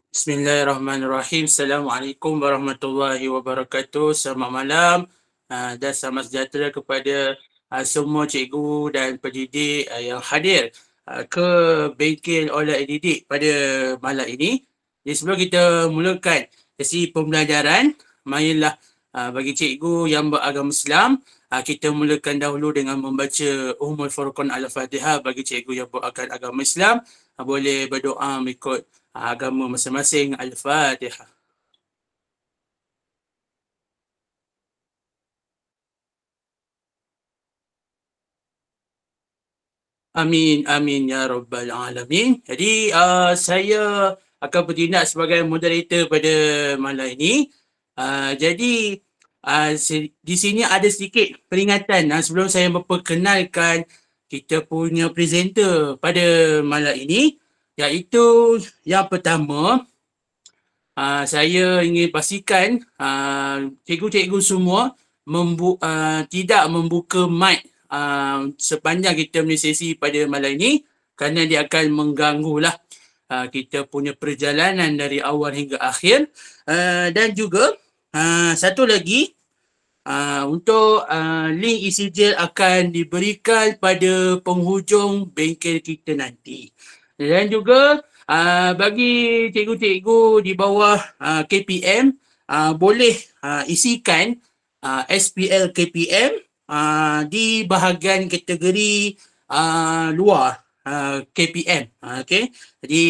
Bismillahirrahmanirrahim. Assalamualaikum warahmatullahi wabarakatuh. Selamat malam dan selamat sejahtera kepada semua cikgu dan pendidik yang hadir ke bengkel Online Didik pada malam ini. Jadi sebelum kita mulakan sesi pembelajaran, marilah bagi cikgu yang beragama Islam, kita mulakan dahulu dengan membaca Ummul Furqan Al-Fatihah bagi cikgu yang beragama Islam. Boleh berdoa mengikut agama masing-masing. Al-Fatihah. Amin, amin ya rabbal alamin. Jadi saya akan bertindak sebagai moderator pada malam ini. Jadi di sini ada sedikit peringatan sebelum saya memperkenalkan kita punya presenter pada malam ini, iaitu yang pertama, saya ingin pastikan cikgu-cikgu semua tidak membuka mic sepanjang kita punya sesi pada malam ini, kerana dia akan mengganggulah kita punya perjalanan dari awal hingga akhir. Dan juga satu lagi, untuk link isi jel akan diberikan pada penghujung bengkel kita nanti. Dan juga bagi cikgu-cikgu di bawah KPM, boleh isikan SPL KPM di bahagian kategori luar KPM. Okay? Jadi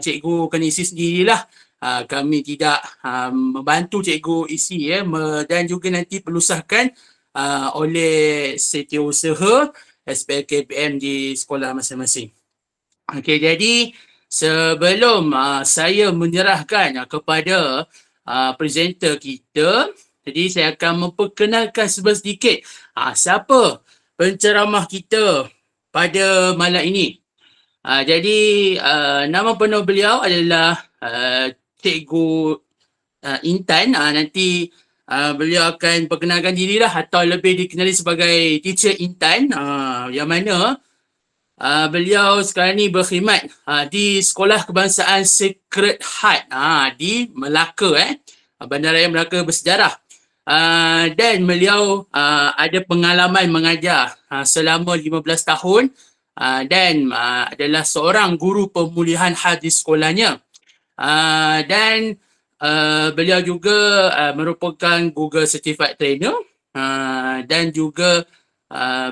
cikgu kena isi sendirilah. Kami tidak membantu cikgu isi dan juga nanti perlu sahkan oleh setiausaha SPL KPM di sekolah masing-masing. Okey, jadi sebelum saya menyerahkan kepada presenter kita, jadi saya akan memperkenalkan sedikit siapa penceramah kita pada malam ini. Jadi nama penuh beliau adalah Cikgu Intan. Nanti beliau akan perkenalkan dirilah atau lebih dikenali sebagai Teacher Intan, yang mana beliau sekarang ni berkhidmat di Sekolah Kebangsaan Sacred Heart di Melaka, Bandaraya Melaka bersejarah. Dan beliau ada pengalaman mengajar selama 15 tahun dan adalah seorang guru pemulihan hal di sekolahnya. Dan beliau juga merupakan Google Certified Trainer, dan juga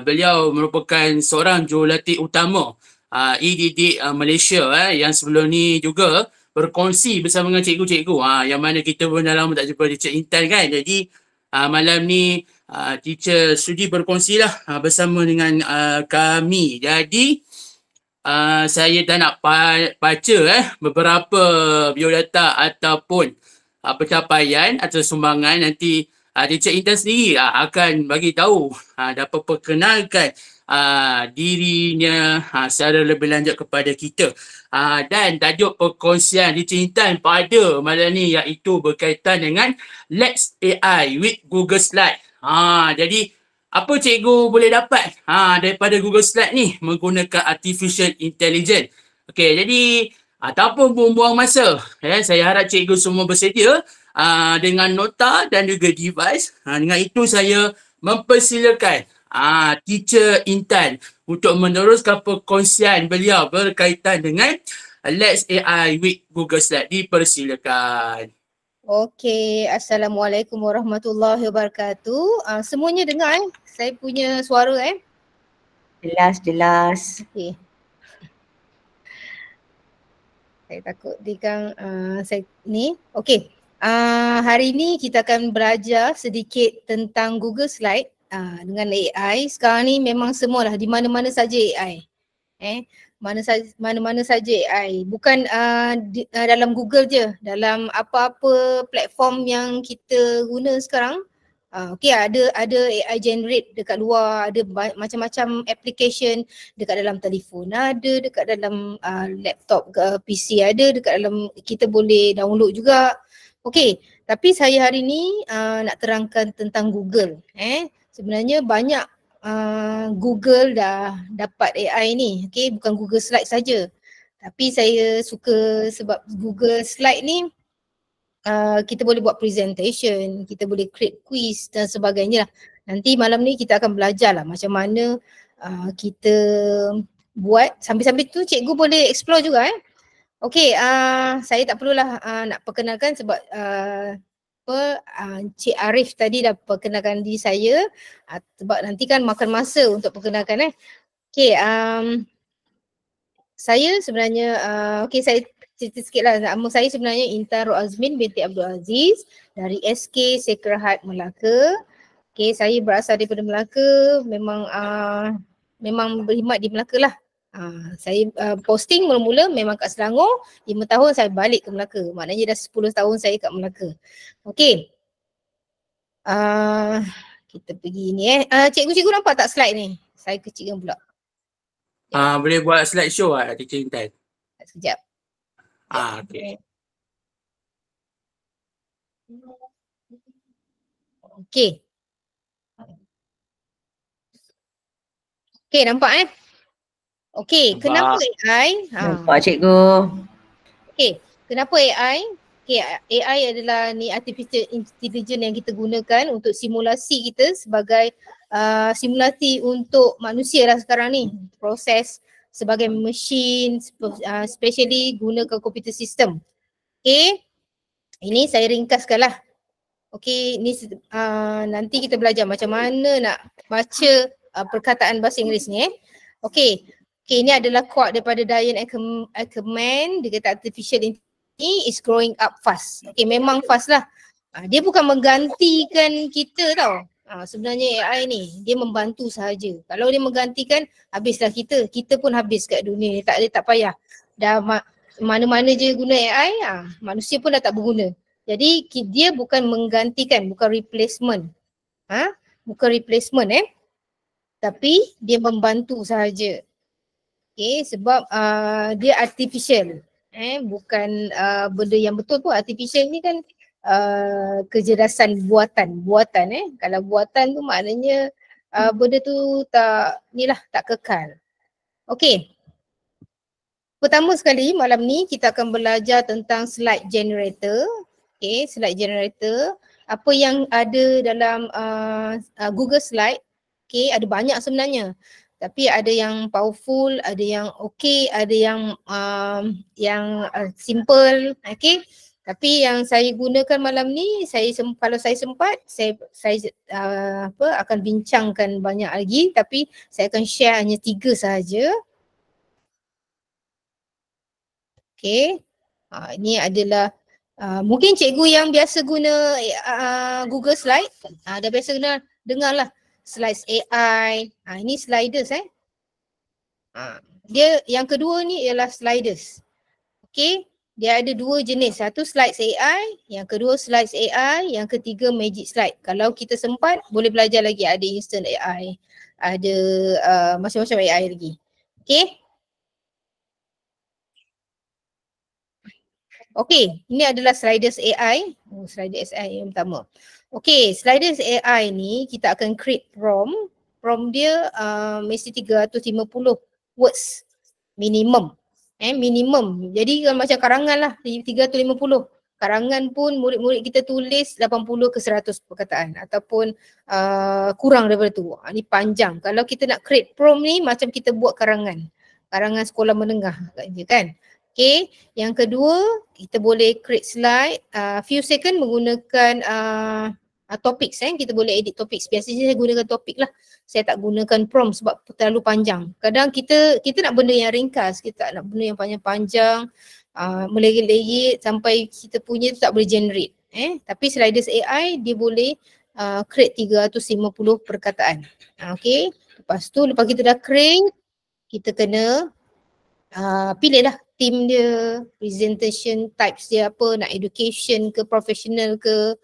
beliau merupakan seorang jurulatih utama e-didik Malaysia yang sebelum ni juga berkongsi bersama dengan cikgu-cikgu, yang mana kita pun dah lama tak jumpa Teacher Intan kan. Jadi malam ni teacher sudi berkongsi lah bersama dengan kami. Jadi saya dah nak baca beberapa biodata ataupun pencapaian atau sumbangan. Nanti Teacher Intan sendiri akan bagi tahu, dapat perkenalkan dirinya secara lebih lanjut kepada kita. Dan tajuk perkongsian Teacher Intan pada malam ni iaitu berkaitan dengan Let's AI with Google Slide. Jadi apa cikgu boleh dapat daripada Google Slide ni menggunakan Artificial Intelligence. Okey, jadi tanpa buang-buang masa, saya harap cikgu semua bersedia dengan nota dan juga device. Dengan itu saya mempersilakan Teacher Intan untuk meneruskan perkongsian beliau berkaitan dengan Let's AI with Google Slide. Dipersilakan. Okey, Assalamualaikum warahmatullahi wabarakatuh. Semuanya dengar saya punya suara Jelas. Okey. Saya takut dia saya ni. Okey. Hari ini kita akan belajar sedikit tentang Google Slide dengan AI. Sekarang ni memang semualah di mana-mana saja AI. Mana-mana saja AI. Bukan dalam Google je, dalam apa-apa platform yang kita guna sekarang. Okey, ada AI generate dekat luar, ada macam-macam application dekat dalam telefon, ada dekat dalam laptop ke PC, ada dekat dalam, kita boleh download juga. Okey, tapi saya hari ni nak terangkan tentang Google. Sebenarnya banyak Google dah dapat AI ni, okey, bukan Google Slide saja. Tapi saya suka sebab Google Slide ni kita boleh buat presentation, kita boleh create quiz dan sebagainya lah. Nanti malam ni kita akan belajar lah macam mana kita buat. Sambil-sambil tu cikgu boleh explore juga Okey, saya tak perlulah nak perkenalkan sebab Cik Arif tadi dah perkenalkan diri saya sebab nanti kan makan masa untuk perkenalkan Okey, saya sebenarnya saya cerita sikit lah. Nama saya sebenarnya Intan Roazmin binti Abdul Aziz dari SK Sekrahat Melaka. Okey, saya berasal daripada Melaka, memang berkhidmat di Melaka lah. Saya posting mula-mula memang kat Selangor, 5 tahun saya balik ke Melaka. Maknanya dah 10 tahun saya kat Melaka. Okey. Kita pergi ni cikgu-cikgu nampak tak slide ni? Saya kecilkan pula. Boleh buat slide show Teacher Intan. Sekejap. Okey. Okey. Okey, nampak Okey, kenapa AI? Nampak cikgu. Okey, kenapa AI? Okey, AI adalah ni artificial intelligence yang kita gunakan untuk simulasi kita sebagai simulasi untuk manusia lah sekarang ni. Proses sebagai mesin, especially gunakan komputer system. Okey, ini saya ringkaskan lah. Okey, ni nanti kita belajar macam mana nak baca perkataan bahasa Inggeris ni Okey, ini adalah quote daripada Diane Ackerman. Dia kata artificial intelligence is growing up fast. Okey, memang fast lah. Dia bukan menggantikan kita tau. Sebenarnya AI ni dia membantu sahaja. Kalau dia menggantikan, habislah kita. Kita pun habis kat dunia ni. Tak payah. Dah mana-mana je guna AI, manusia pun dah tak berguna. Jadi dia bukan menggantikan, bukan replacement. Bukan replacement tapi dia membantu sahaja. Okay, sebab dia artificial. Bukan benda yang betul tu. Artificial ni kan kecerdasan buatan. Kalau buatan tu maknanya benda tu tak kekal. Okay. Pertama sekali malam ni kita akan belajar tentang slide generator. Okay, slide generator. Apa yang ada dalam Google Slide. Okay, ada banyak sebenarnya. Tapi ada yang powerful, ada yang okay, ada yang simple. Okay. Tapi yang saya gunakan malam ni, kalau saya sempat, saya akan bincangkan banyak lagi. Tapi saya akan share hanya 3 sahaja. Okay, ini adalah mungkin cikgu yang biasa guna Google Slide, dah biasa dengar lah slides AI. Ini sliders Dia yang kedua ni ialah sliders. Okay, dia ada 2 jenis. Satu slides AI, yang kedua slides AI, yang ketiga magic slide. Kalau kita sempat boleh belajar lagi, ada instant AI, ada macam-macam AI lagi. Okay. Okey, ini adalah sliders AI. Sliders AI yang pertama. Okey, sliders AI ni kita akan create prompt. Prompt dia mesti 350 words minimum. Minimum. Jadi kalau macam karangan lah 350. Karangan pun murid-murid kita tulis 80 ke 100 perkataan ataupun kurang daripada tu. Ni panjang. Kalau kita nak create prompt ni macam kita buat karangan. Karangan sekolah menengah kan. Okay, yang kedua kita boleh create slide few second menggunakan topics kita boleh edit topics. Biasanya saya gunakan topik lah. Saya tak gunakan prompt sebab terlalu panjang. Kadang kita nak benda yang ringkas, kita tak nak benda yang panjang-panjang, melegit-legit sampai kita punya tu tak boleh generate. Tapi sliders AI dia boleh create 350 perkataan. Okay, lepas kita dah create, kita kena pilih lah team dia, presentation types dia apa, nak education ke professional ke.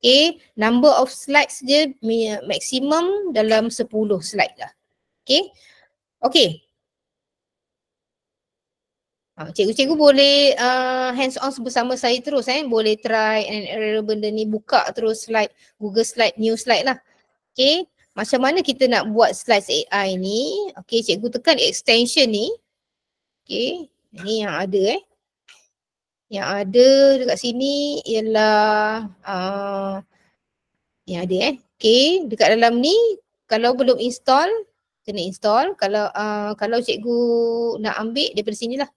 Okay, number of slides dia maksimum dalam 10 slide lah. Okay. Cikgu-cikgu boleh hands on bersama saya terus boleh try and error benda ni, buka terus slide, Google Slide, new slide lah. Okay, macam mana kita nak buat slides AI ni? Okay, cikgu tekan extension ni. Okay, Ini yang ada Yang ada dekat sini ialah yang ada Okay, dekat dalam ni kalau belum install, kena install. Kalau cikgu nak ambil daripada sini lah.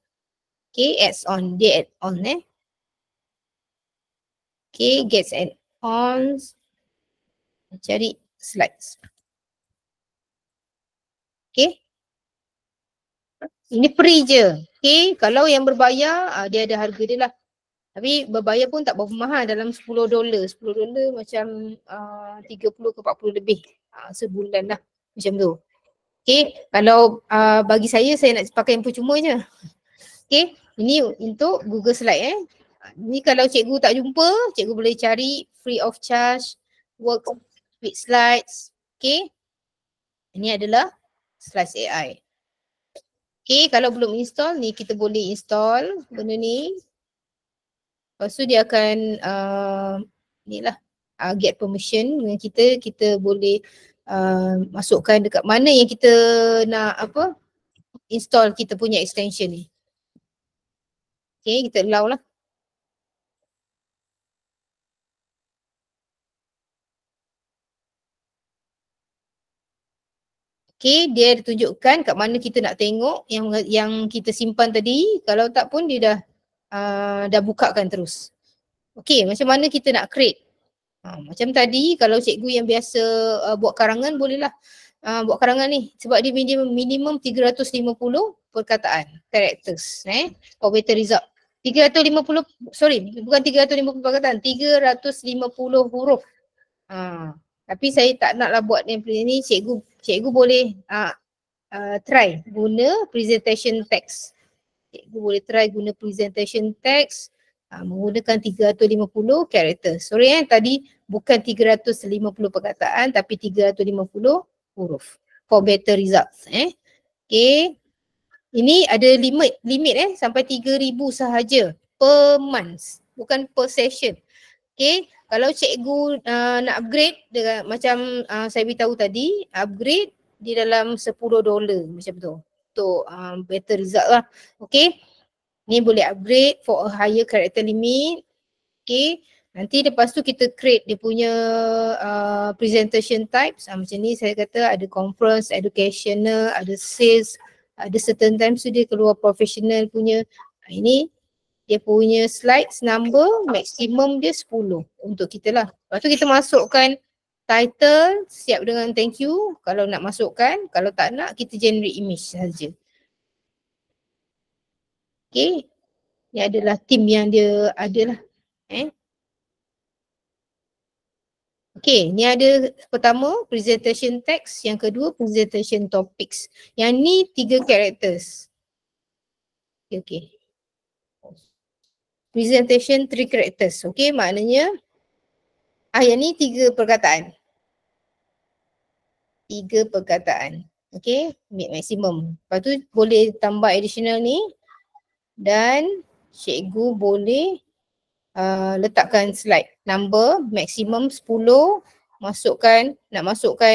Okay, adds on. Dia add on Okay, gets add ons. Cari slides. Okay. Ini free je. Okay, kalau yang berbayar, dia ada harga dia lah. Tapi berbayar pun tak berapa mahal, dalam $10. $10 macam 30 ke 40 lebih sebulan lah. Macam tu. Okay, kalau bagi saya nak pakai yang percuma je. Okay, ini untuk Google Slide Ni kalau cikgu tak jumpa, cikgu boleh cari free of charge, work with slides. Okay, ini adalah slides AI. Okay, kalau belum install ni kita boleh install benda ni. Lepas tu dia akan ni lah get permission dengan kita boleh masukkan dekat mana yang kita nak install kita punya extension ni. Okay, kita allow lah. Okay, dia tunjukkan kat mana kita nak tengok yang kita simpan tadi. Kalau tak pun dia dah bukakan terus. Okay, macam mana kita nak create? Macam tadi kalau cikgu yang biasa buat karangan bolehlah buat karangan ni sebab dia minimum 350 perkataan, characters for better result. 350, sorry, bukan 350 perkataan, 350 huruf. Tapi saya tak naklah buat yang ni. Cikgu boleh try guna presentation text. Cikgu boleh try guna presentation text menggunakan 350 karakter. Sorry tadi bukan 350 perkataan tapi 350 huruf for better results. Okay. Ini ada limit sampai 3,000 sahaja per month, bukan per session. Okay, kalau cikgu nak upgrade dengan macam saya beritahu tadi, upgrade di dalam $10 macam tu untuk better result lah. Okay, ni boleh upgrade for a higher character limit. Okay, nanti lepas tu kita create dia punya presentation types. Macam ni saya kata ada conference, educational, ada sales, ada certain times tu dia keluar professional punya. Ini dia punya slides number maksimum dia 10 untuk kita lah. Lepas tu kita masukkan title siap dengan thank you kalau nak masukkan. Kalau tak nak kita generate image saja. Okay. Ni adalah team yang dia ada lah. Okay, ni ada pertama presentation text, yang kedua presentation topics. Yang ni 3 characters. Okay. Presentation 3 characters. Okay, maknanya yang ni 3 perkataan. 3 perkataan. Okay, maximum. Lepas tu boleh tambah additional ni dan cikgu boleh letakkan slide number maksimum 10, nak masukkan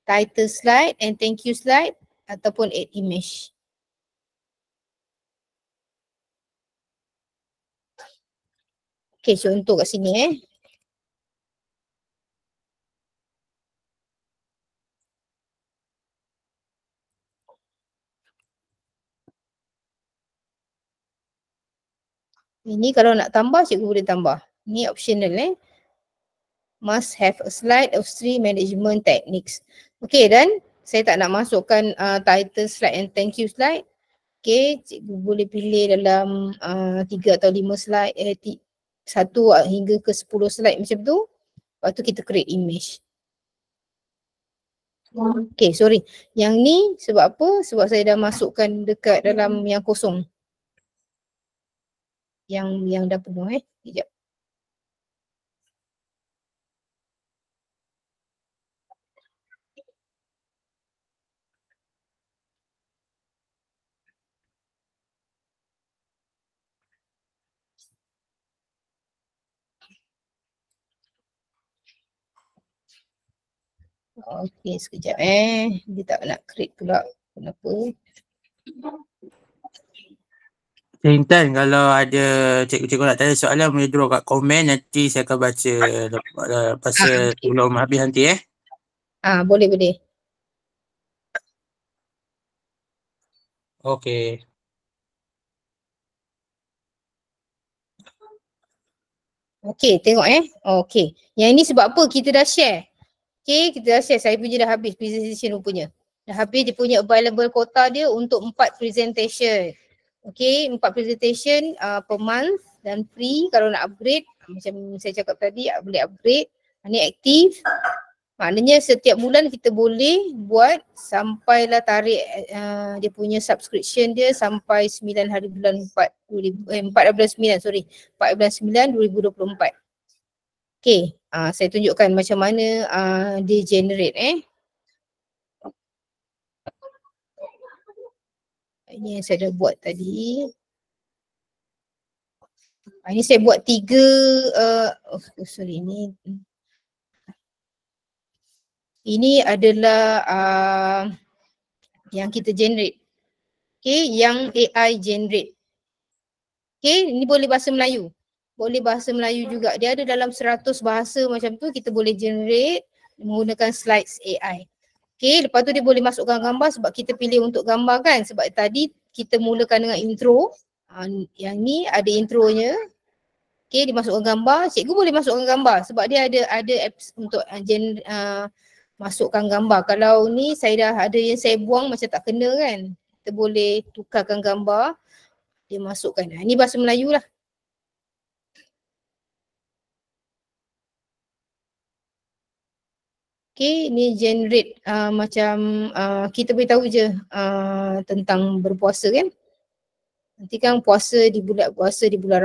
title slide and thank you slide ataupun add image. Okay, contoh kat sini Ini kalau nak tambah, cikgu boleh tambah. Ini optional Must have a slide of 3 management techniques. Okay, dan saya tak nak masukkan title slide and thank you slide. Okay, cikgu boleh pilih dalam 3 atau 5 slide, 1 hingga ke 10 slide macam tu. Lepas tu kita create image. Okay, sorry. Yang ni sebab apa? Sebab saya dah masukkan dekat dalam yang kosong. Yang dah penuh Sekejap. Okay, sekejap Dia tak nak create pula. Kenapa? Intan, kalau ada cikgu-cikgu nak tanya soalan boleh draw kat komen, nanti saya akan baca lepas sebelum habis nanti Boleh. Okey. Okey, tengok Okey. Yang ini sebab apa kita dah share. Okey, kita dah share. Saya punya dah habis presentation rupanya. Dah habis dia punya available quota dia untuk 4 presentation. Okey, 4 presentation per month dan free kalau nak upgrade. Macam saya cakap tadi, boleh upgrade. Ini aktif. Maknanya setiap bulan kita boleh buat sampailah tarik dia punya subscription dia sampai 9 hari bulan 4 bulan 9 sorry 4 bulan 9 2024. Okey, saya tunjukkan macam mana dia generate Ini yang saya dah buat tadi. Ini saya buat 3 sorry ini adalah yang kita generate. Okay, yang AI generate. Okay, ini boleh bahasa Melayu. Boleh bahasa Melayu juga. Dia ada dalam 100 bahasa macam tu, kita boleh generate menggunakan slides AI. Okay, lepas tu dia boleh masukkan gambar sebab kita pilih untuk gambar kan. Sebab tadi kita mulakan dengan intro. Yang ni ada intronya. Okay, dia masukkan gambar. Cikgu boleh masukkan gambar sebab dia ada apps untuk masukkan gambar. Kalau ni saya dah ada yang saya buang macam tak kena kan. Kita boleh tukarkan gambar. Dia masukkan. Ini bahasa Melayu lah. Okay, ni generate macam kita beritahu je tentang berpuasa kan. Nanti kan puasa di bulan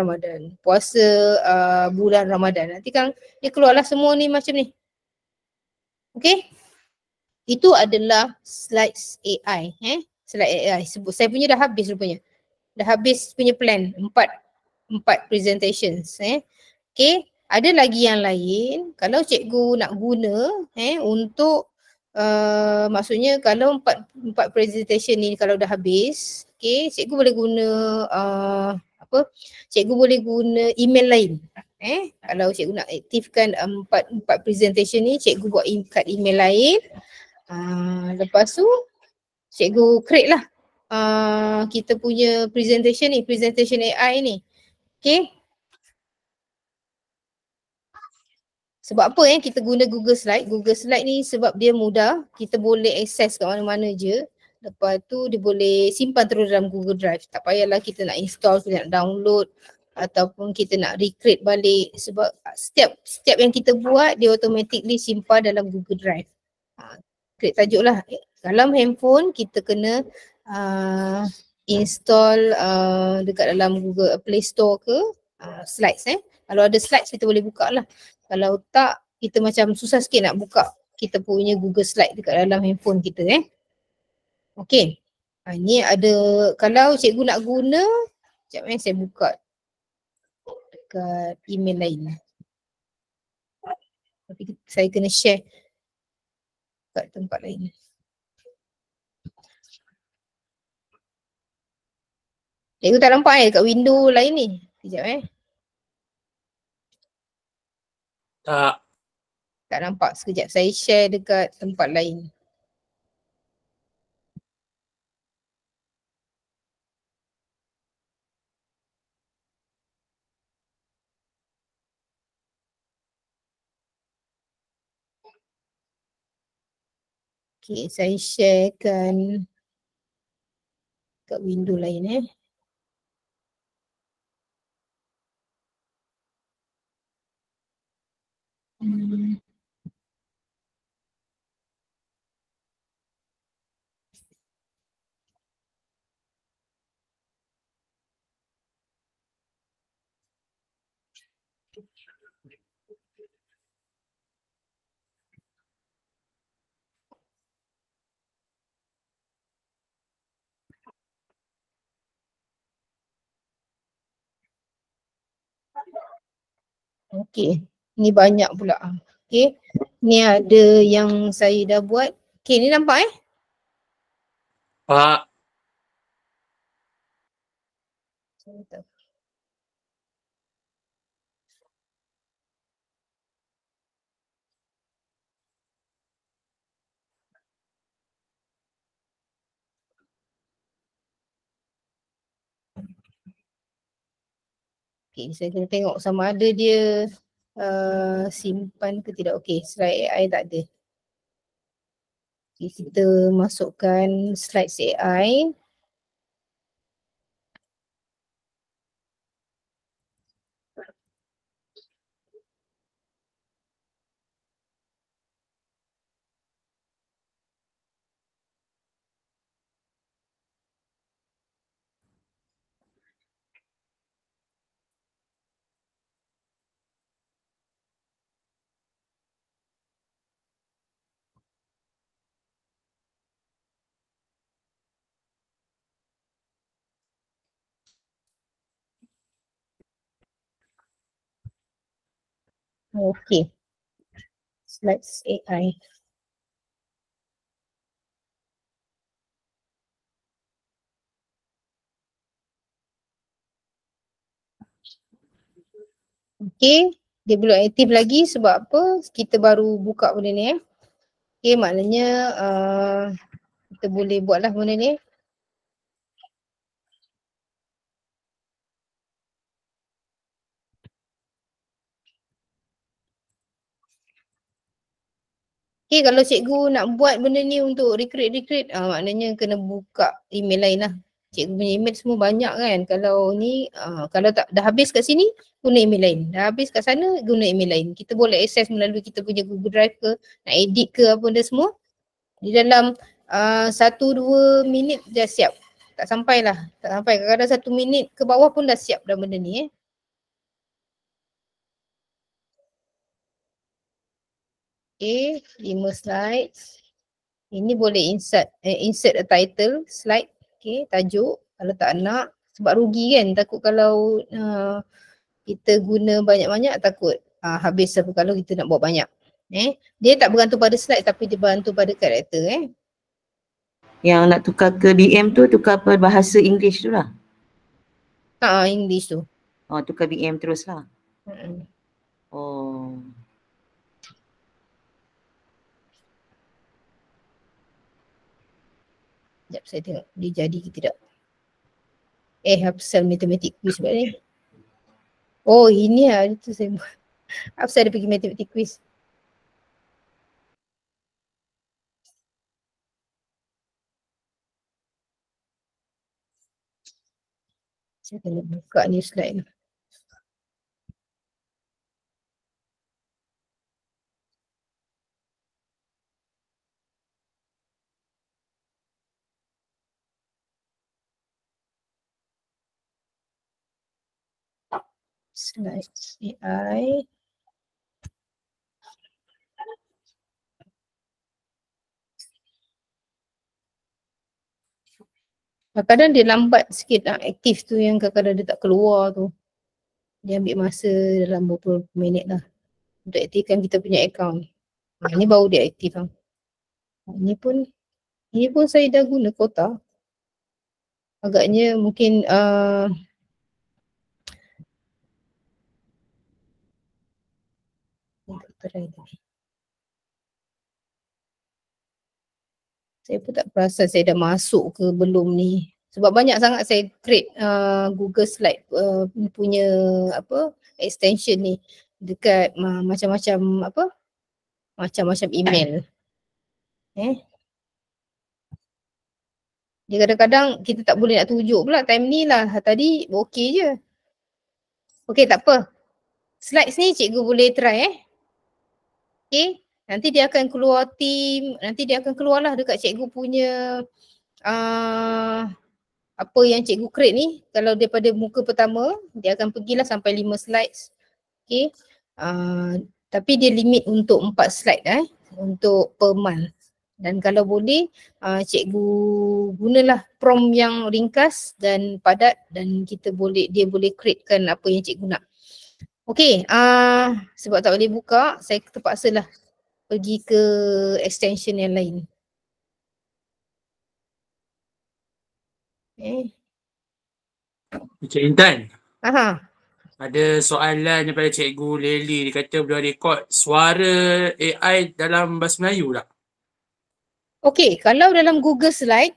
Ramadan. Puasa bulan Ramadan. Nanti kan dia keluarlah semua ni macam ni. Okay. Itu adalah slides AI. Slide AI. Saya punya dah habis rupanya. Dah habis punya plan. 4 presentations. Okay. Ada lagi yang lain. Kalau cikgu nak guna untuk maksudnya kalau 4 presentation ni kalau dah habis, okay, cikgu boleh guna cikgu boleh guna email lain. Kalau cikgu nak aktifkan 4 presentation ni, cikgu buat kat email lain. Lepas tu cikgu create lah kita punya presentation ni, presentation AI ni. Okay. Sebab apa kita guna Google Slide? Google Slide ni sebab dia mudah, kita boleh access kat mana-mana je. Lepas tu dia boleh simpan terus dalam Google Drive. Tak payahlah kita nak install, kita nak download ataupun kita nak recreate balik sebab setiap yang kita buat dia automatically simpan dalam Google Drive. Create tajuk lah. Dalam handphone kita kena install dekat dalam Google Play Store ke slides Kalau ada slides kita boleh buka lah. Kalau tak, kita macam susah sikit nak buka kita punya Google Slide dekat dalam handphone kita Okay. Ni ada, kalau cikgu nak guna, sekejap saya buka dekat email lain. Tapi saya kena share kat tempat lain. Cikgu tak nampak dekat window lain ni. Sekejap Tak nampak. Sekejap saya share dekat tempat lain. Okay, saya sharekan kat window lain Okay, ni banyak pula. Okay, ni ada yang saya dah buat. Okay, ni nampak Pak. Okay, saya kena tengok sama ada dia simpan ke tidak. Okay, slide AI tak ada. Okay, kita masukkan slide AI. Okay, slides AI. Okay, dia belum aktif lagi sebab apa? Kita baru buka benda ni Okay, maknanya kita boleh buatlah benda ni. Okay, kalau cikgu nak buat benda ni untuk recruit, maknanya kena buka email lain lah. Cikgu punya email semua banyak kan. Kalau ni, kalau tak dah habis kat sini, guna email lain. Dah habis kat sana, guna email lain. Kita boleh access melalui kita punya Google Drive ke, nak edit ke apa benda semua. Di dalam 1-2 minit dah siap. Tak sampai lah. Tak sampai. Kadang-kadang 1 minit ke bawah pun dah siap dah benda ni Okay, 5 slides. Ini boleh insert a title, slide, okay, tajuk. Kalau tak nak, sebab rugi kan, takut kalau kita guna banyak-banyak takut habis apa kalau kita nak buat banyak. Dia tak bergantung pada slide tapi dia bergantung pada karakter. Yang nak tukar ke BM tu tukar per bahasa English tu lah. English tu. Oh, tukar BM terus lah. Oh. Sekejap saya tengok dia jadi ke tidak. Hafsal matematik quiz sebab ni. Oh ini lah itu saya buat. Hafsal ada pergi matematik quiz. Saya kena buka ni slide ni. Slides AI. Kadang-kadang dia lambat sikit aktif tu yang kadang-kadang dia tak keluar tu. Dia ambil masa dalam beberapa minit lah untuk aktifkan kita punya account. Ni baru dia aktif lah. Ini pun saya dah guna kota. Agaknya mungkin saya pun tak perasan saya dah masuk ke belum ni. Sebab banyak sangat saya create Google Slide punya apa extension ni dekat macam-macam apa macam-macam email. Dia kadang-kadang kita tak boleh nak tunjuk pula time ni lah. Tadi okey je. Okey tak apa. Slides ni cikgu boleh try Okay. Nanti dia akan keluar team. Nanti dia akan keluar lah dekat cikgu punya apa yang cikgu create ni. Kalau daripada muka pertama, dia akan pergilah sampai 5 slides. Okay. Tapi dia limit untuk 4 slide untuk per month. Dan kalau boleh cikgu gunalah prompt yang ringkas dan padat dan dia boleh createkan apa yang cikgu nak. Okay, sebab tak boleh buka, saya terpaksalah pergi ke extension yang lain. Cik Intan, Aha. ada soalan daripada Cikgu Lely. Dia kata boleh rekod suara AI dalam bahasa Melayu tak? Okey, kalau dalam Google Slide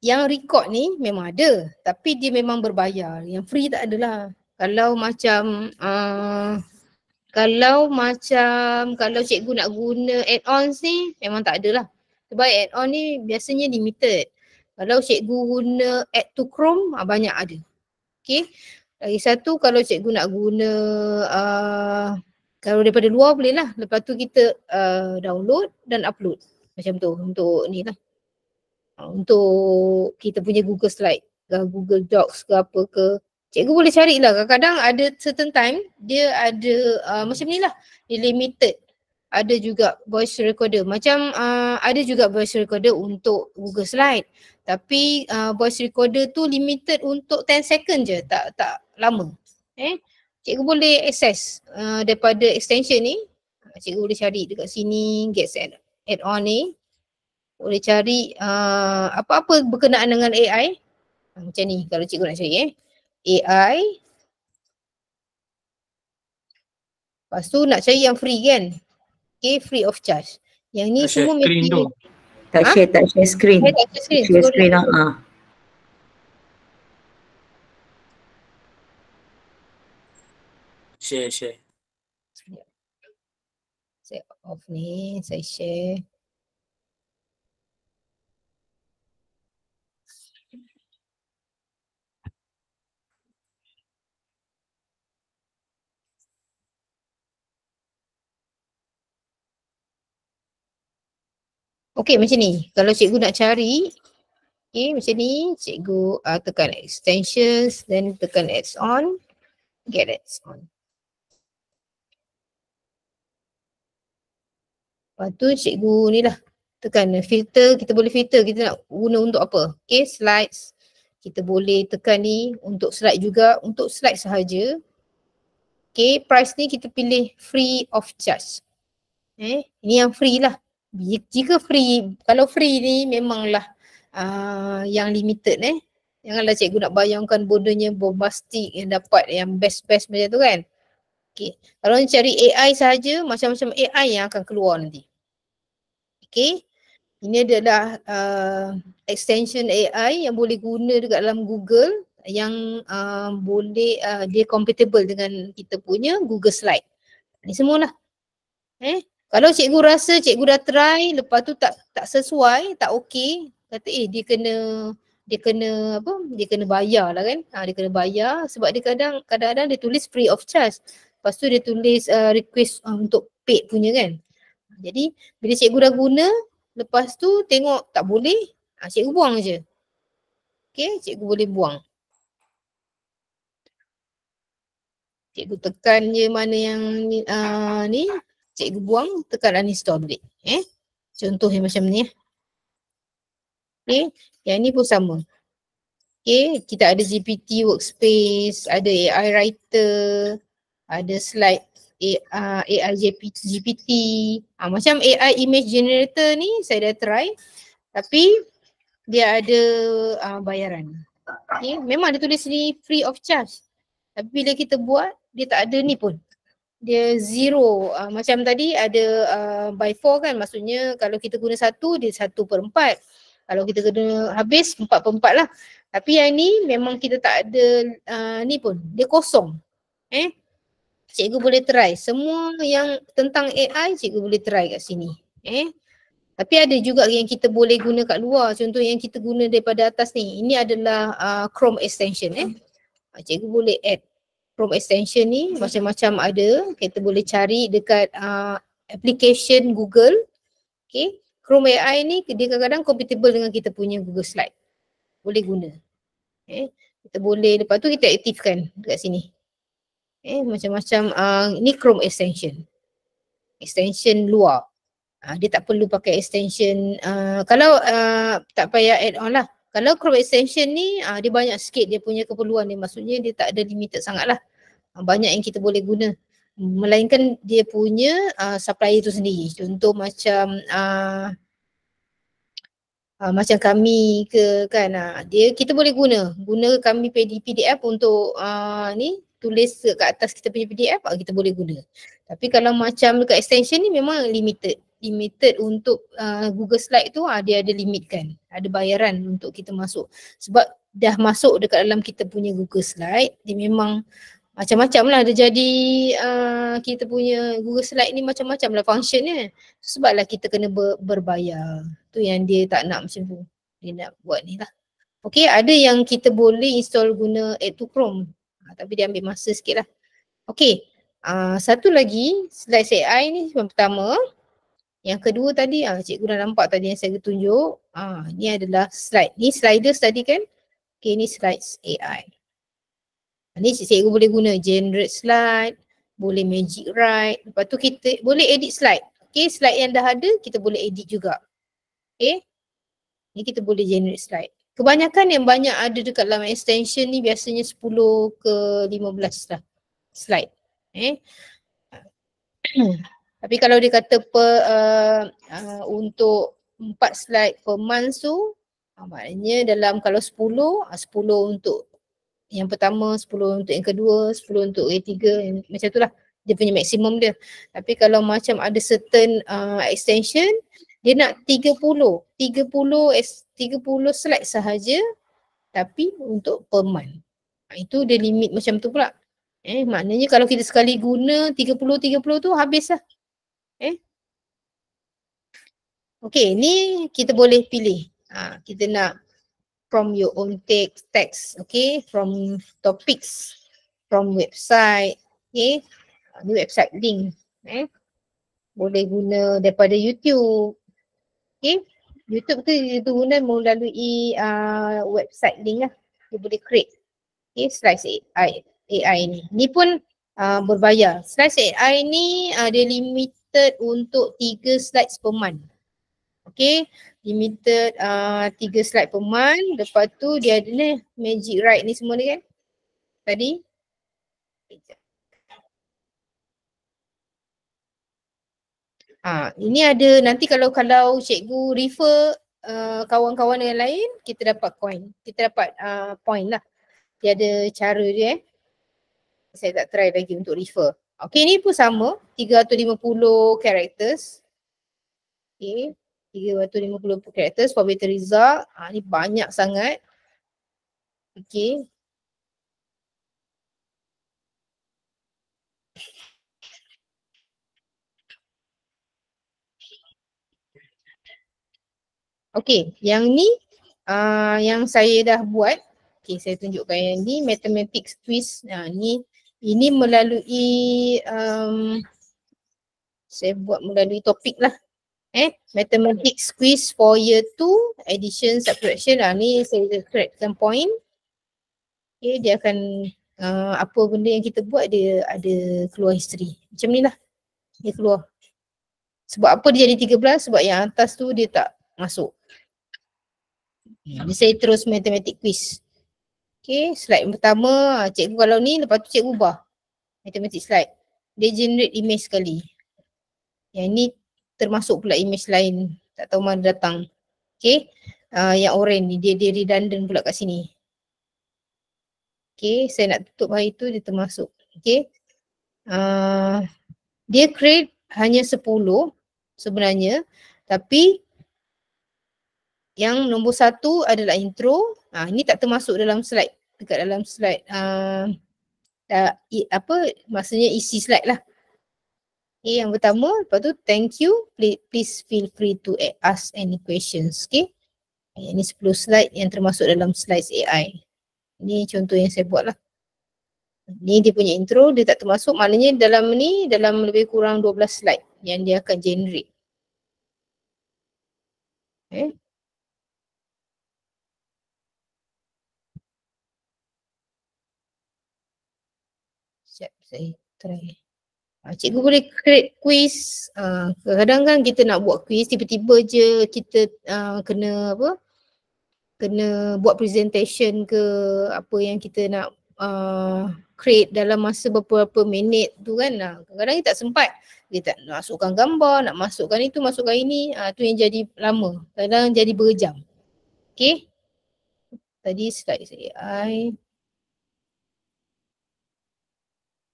yang record ni memang ada, tapi dia memang berbayar. Yang free tak adalah. Kalau macam kalau cikgu nak guna add-ons ni memang tak adalah. Sebab add-on ni biasanya limited. Kalau cikgu guna add to Chrome, banyak ada. Okay. Lagi satu, kalau cikgu nak guna kalau daripada luar boleh lah. Lepas tu kita download dan upload. Macam tu untuk ni lah. Untuk kita punya Google Slide ke Google Docs ke apa ke. Cikgu boleh carilah. Kadang-kadang ada certain time dia ada macam ni lah. Dia limited. Ada juga voice recorder. Macam ada juga voice recorder untuk Google Slide. Tapi voice recorder tu limited untuk 10 second je. Tak lama. Cikgu boleh access daripada extension ni. Cikgu boleh cari dekat sini. Get add-on ni. Boleh cari apa-apa berkenaan dengan AI. Macam ni kalau cikgu nak cari AI. Lepas tu nak cari yang free kan. Okay, free of charge. Yang ni Share semua screen tu. Tak share screen. Share screen Share. Saya off ni, saya share. Okey, macam ni. Kalau cikgu nak cari, macam ni, cikgu tekan extensions, then tekan adds on, get adds on. Lepas tu cikgu ni lah, tekan filter, kita boleh filter kita nak guna untuk apa. Okay, slides. Kita boleh tekan ni untuk slide juga, untuk slide sahaja. Okay, price ni kita pilih free of charge. Ini yang free lah. Jika free, kalau free ni memanglah yang limited Janganlah cikgu nak bayangkan bodanya bombastic yang dapat yang best-best macam tu kan. Okay. Kalau nak cari AI sahaja, macam-macam AI yang akan keluar nanti. Okay. Ini adalah extension AI yang boleh guna dekat dalam Google yang boleh dia compatible dengan kita punya Google Slide. Ini semualah. Kalau cikgu rasa cikgu dah try, lepas tu tak sesuai, tak okey, kata dia kena bayar lah kan. Dia kena bayar sebab dia kadang-kadang dia tulis free of charge. Lepas tu dia tulis request untuk paid punya kan. Jadi bila cikgu dah guna, lepas tu tengok tak boleh, cikgu buang je. Okay, cikgu boleh buang. Cikgu tekan je mana yang ni, cikgu buang, tekan uninstall balik. Contoh yang macam ni. Okay, yang ni pun sama. Okay, kita ada GPT workspace, ada AI writer, ada slide AI GPT. Macam AI image generator ni saya dah try, tapi dia ada bayaran. Okay, memang dia tulis ni free of charge. Tapi bila kita buat, dia tak ada ni pun. Dia zero. Macam tadi ada by 4 kan, maksudnya kalau kita guna 1, dia 1/4. Kalau kita guna habis 4/4 lah. Tapi yang ni memang kita tak ada ni pun, dia kosong. Cikgu boleh try. Semua yang tentang AI, cikgu boleh try kat sini. Tapi ada juga yang kita boleh guna kat luar. Contoh yang kita guna daripada atas ni. Ini adalah Chrome extension. Cikgu boleh add Chrome extension ni macam-macam ada. Kita boleh cari dekat application Google. Okay. Chrome AI ni dia kadang-kadang compatible dengan kita punya Google Slide. Boleh guna. Kita boleh, lepas tu kita aktifkan dekat sini. Macam-macam ni Chrome extension. Extension luar. Dia tak perlu pakai extension. Kalau tak payah add on lah. Kalau Chrome extension ni dia banyak sikit dia punya keperluan dia. Maksudnya dia tak ada limited sangat lah. Banyak yang kita boleh guna. Melainkan dia punya supplier tu sendiri. Contoh macam macam kami ke kan, kita boleh guna kami PDF untuk ni tulis kat atas kita punya PDF, kita boleh guna. Tapi kalau macam dekat extension ni memang limited untuk Google Slide tu, dia ada limit kan, ada bayaran untuk kita masuk. Sebab dah masuk dekat dalam kita punya Google Slide, dia memang macam-macam lah dia jadi kita punya Google Slide ni macam-macam lah functionnya. Sebablah kita kena berbayar. Tu yang dia tak nak macam tu. Dia nak buat ni lah. Okay, ada yang kita boleh install guna Add to Chrome. Tapi dia ambil masa sikit lah. Okay, satu lagi Slides AI ni yang pertama. Yang kedua tadi, cikgu dah nampak tadi yang saya tunjuk. Ni adalah slide. Ni sliders tadi kan. Okay, ni Slides AI. Ni cikgu boleh guna generate slide, boleh magic write, lepas tu kita boleh edit slide. Okay, slide yang dah ada kita boleh edit juga. Okay, ni kita boleh generate slide. Kebanyakan yang banyak ada dekat dalam extension ni biasanya 10 ke 15 lah slide. Tapi kalau dia kata untuk 4 slide per month tu, maknanya dalam kalau 10 untuk yang pertama, 10 untuk yang kedua, 10 untuk yang ketiga, macam tu lah dia punya maksimum dia. Tapi kalau macam ada certain extension, dia nak 30 slide sahaja tapi untuk per month. Itu dia limit macam tu pula. Maknanya kalau kita sekali guna 30 tu habis lah. Okay, ni kita boleh pilih. Kita nak from your own text, okay, from topics, from website, okay, ni website link, boleh guna daripada YouTube, okay, YouTube tu dia guna melalui website link lah, dia boleh create, okay, Slides AI ni pun berbayar. Slides AI ni dia limited untuk 3 slides per month. Okay, limited 3 slide per month. Lepas tu dia ada ni magic write ni semua ni kan tadi. Ini ada nanti kalau cikgu refer kawan-kawan yang lain, kita dapat coin. Kita dapat point lah. Dia ada cara dia. Saya tak try lagi untuk refer. Okay, ni pun sama 350 characters. Okay, 350 characters for better result. Ni banyak sangat. Okay. Okay, yang ni yang saya dah buat. Okay, saya tunjukkan yang ni mathematics quiz. Ini melalui saya buat melalui topik lah. Mathematics quiz for year 2, addition, subtraction. Ni saya createkan point. Okay, dia akan apa benda yang kita buat dia ada keluar history. Macam ni lah dia keluar. Sebab apa dia jadi 13? Sebab yang atas tu dia tak masuk. Jadi saya terus mathematics quiz. Okay, slide pertama cikgu kalau ni, lepas tu cikgu ubah mathematics slide. Dia generate image sekali. Yang ni termasuk pula image lain, tak tahu mana datang. Okay, yang orange ni dia redundant pula kat sini. Okay, saya nak tutup hari tu dia termasuk. Okay, dia create hanya 10 sebenarnya, tapi yang nombor 1 adalah intro. Ini tak termasuk dalam slide, dekat dalam slide maksudnya isi slide lah. Okay, yang pertama, lepas tu thank you, please feel free to ask any questions. Okay, ini 10 slide yang termasuk dalam Slides AI. Ini contoh yang saya buat lah. Ni dia punya intro, dia tak termasuk, maknanya dalam ni dalam lebih kurang 12 slide yang dia akan generate. Okay. Sekejap saya try. Cikgu boleh create quiz. Kadang-kadang kan kita nak buat quiz, tiba-tiba je kita kena buat presentation ke apa yang kita nak create dalam masa beberapa minit tu kan. Kadang-kadang kita tak sempat. Kita nak masukkan gambar, nak masukkan itu, masukkan ini. Tu yang jadi lama. Kadang-kadang jadi berjam. Okay. Tadi slide AI.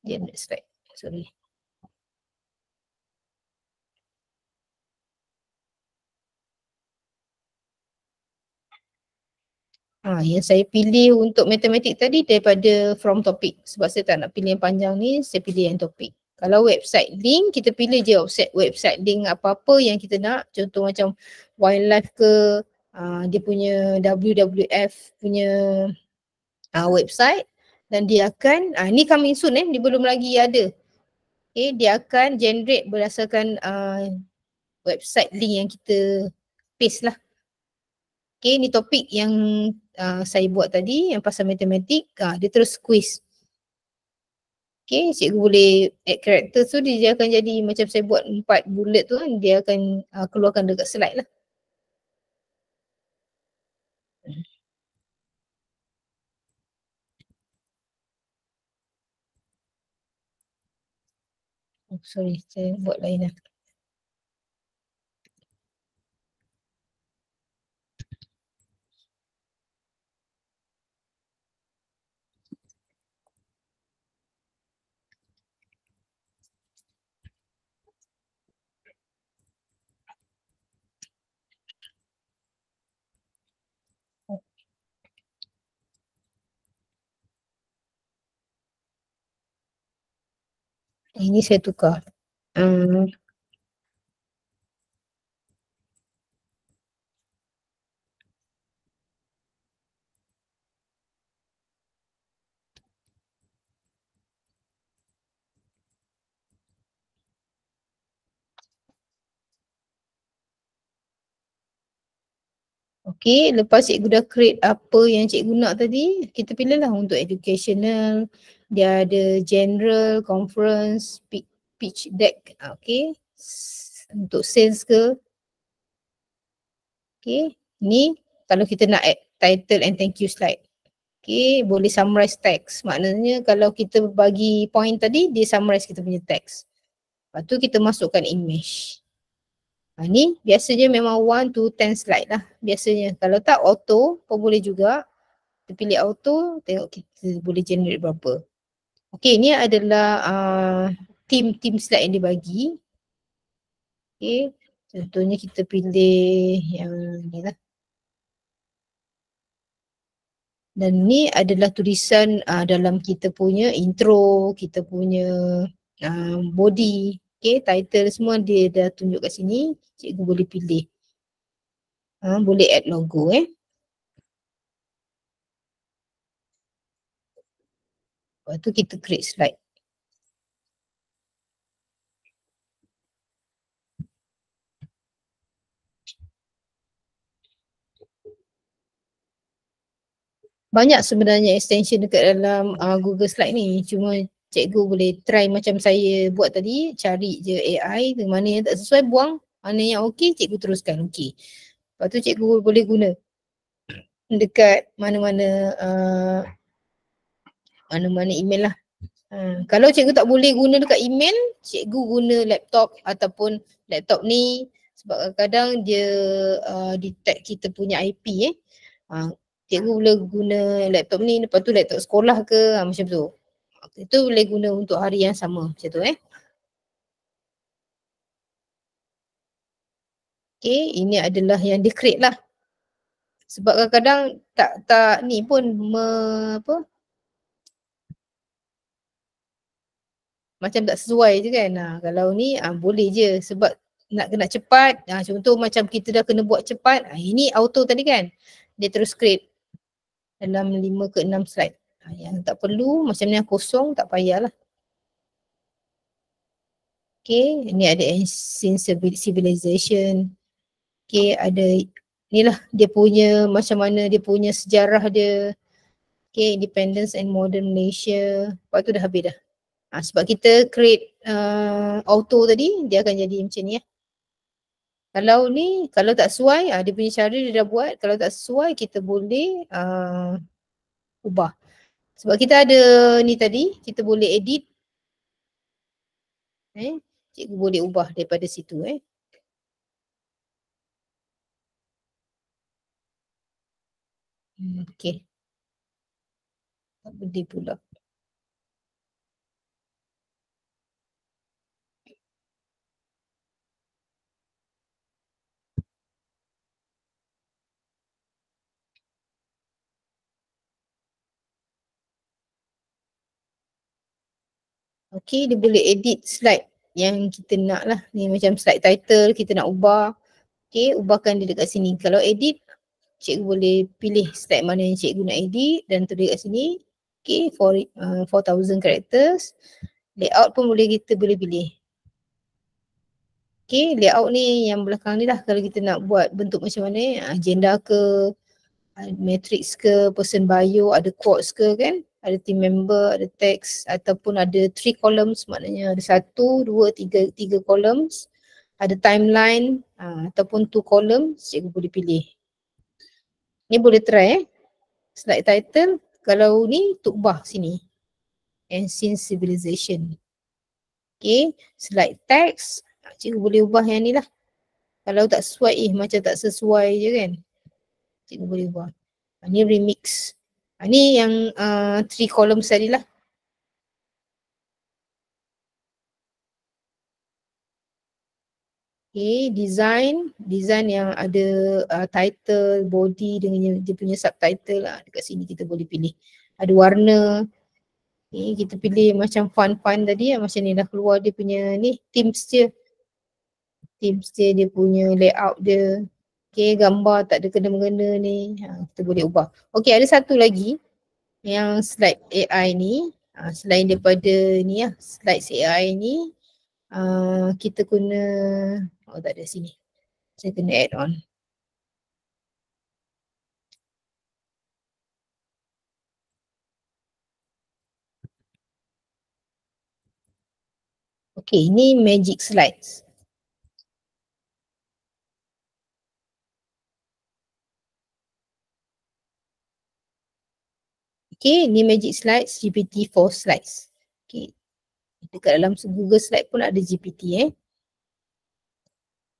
Generate slide. Sorry. Yang saya pilih untuk matematik tadi daripada from topic. Sebab saya tak nak pilih yang panjang ni, saya pilih yang topik. Kalau website link, kita pilih je website link apa-apa yang kita nak. Contoh macam wildlife ke, dia punya WWF punya website, dan dia akan, ni coming soon dia belum lagi ada. Okay, dia akan generate berdasarkan website link yang kita paste lah. Okay, ni topik yang saya buat tadi yang pasal matematik, dia terus quiz. Okay, cikgu boleh add character tu, dia akan jadi macam saya buat 4 bullet tu kan, dia akan keluarkan dekat slide lah. Oh, sorry, saya buat lain lah. Ini saya tukar. Okay, lepas cikgu dah create apa yang cikgu nak tadi, kita pilih lah untuk educational, dia ada general, conference, pitch deck, okay. Untuk sales ke. Okay, ni kalau kita nak add title and thank you slide. Okay, boleh summarize text. Maknanya kalau kita bagi point tadi, dia summarize kita punya text. Lepas tu kita masukkan image. Ni biasanya memang 1 to 10 slide lah biasanya. Kalau tak auto pun boleh juga. Kita pilih auto, tengok kita boleh generate berapa. Okay, ni adalah team slide yang dibagi. Okay, contohnya kita pilih yang ni lah. Dan ni adalah tulisan dalam kita punya intro, kita punya body. Okay, title semua dia dah tunjuk kat sini. Cikgu boleh pilih. Boleh add logo Lepas tu kita create slide. Banyak sebenarnya extension dekat dalam Google Slide ni. Cuma cikgu boleh try macam saya buat tadi, cari je AI, mana yang tak sesuai buang, mana yang okey cikgu teruskan okey. Lepas tu cikgu boleh guna dekat mana-mana email lah. Kalau cikgu tak boleh guna dekat email, cikgu guna laptop ataupun laptop ni sebab kadang-kadang dia detect kita punya IP cikgu boleh guna laptop ni, lepas tu laptop sekolah ke macam tu. Itu boleh guna untuk hari yang sama macam tu Okay, ini adalah yang dia create lah. Sebab kadang-kadang tak ni pun macam tak sesuai je kan. Kalau ni boleh je sebab nak kena cepat. Contoh macam kita dah kena buat cepat. Ini auto tadi kan. Dia terus create dalam 5 ke 6 slide. Yang tak perlu macam ni yang kosong tak payahlah. Okay, ni ada ancient civilization. Okay, ada inilah dia punya macam mana dia punya sejarah dia. Okay, independence and modern Malaysia. Lepas tu dah habis dah. Sebab kita create auto tadi, dia akan jadi macam ni Kalau ni, kalau tak sesuai, dia punya cara dia dah buat. Kalau tak sesuai, kita boleh ubah. Sebab kita ada ni tadi, kita boleh edit. Cikgu boleh ubah daripada situ Okay. Tak boleh pula. Okay, dia boleh edit slide yang kita nak lah. Ni macam slide title kita nak ubah. Okay, ubahkan dia dekat sini. Kalau edit, cikgu boleh pilih slide mana yang cikgu nak edit dan tulis kat sini. Okay, 4,000 characters. Layout pun kita boleh pilih. Okay, layout ni yang belakang ni lah kalau kita nak buat bentuk macam mana, agenda ke, matrix ke, person bio, ada quotes ke kan, ada team member, ada text ataupun ada 3 columns, maknanya ada 1, 2, 3 columns, ada timeline ataupun 2 columns, cikgu boleh pilih. Ni boleh try slide title, kalau ni tu ubah sini, Ancient Civilization. Okay, slide text, cikgu boleh ubah yang ni lah. Kalau tak sesuai, macam tak sesuai je kan, cikgu boleh ubah. Ni remix. Ni yang 3 columns tadi lah. Okay, design yang ada title, body dengan dia punya subtitle lah. Dekat sini kita boleh pilih. Ada warna. Okay, kita pilih macam fun tadi lah. Macam ni dah keluar dia punya ni, themes dia. Themes dia punya layout dia. Okay, gambar tak ada kena-mengena ni. Kita boleh ubah. Okay, ada satu lagi yang slide AI ni. Selain daripada ni lah, slides AI ni. Kita guna, tak ada sini. Saya kena add on. Okay, ini magic slides. Okay, ini magic slides, GPT-4 slides. Okay, dekat dalam Google Slide pun ada GPT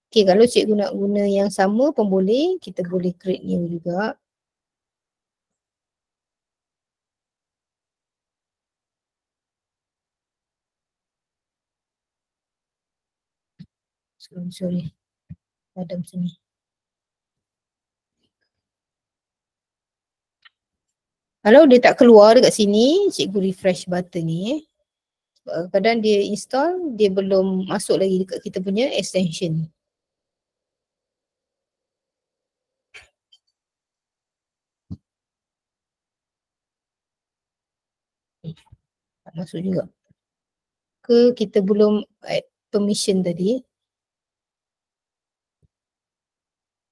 Okay, kalau cikgu nak guna yang sama pun boleh, kita boleh create new juga. Sorry. Padam sini. Kalau dia tak keluar dekat sini, cikgu refresh button ni. Kadang dia install, dia belum masuk lagi dekat kita punya extension. Tak masuk juga. Ke kita belum add permission tadi.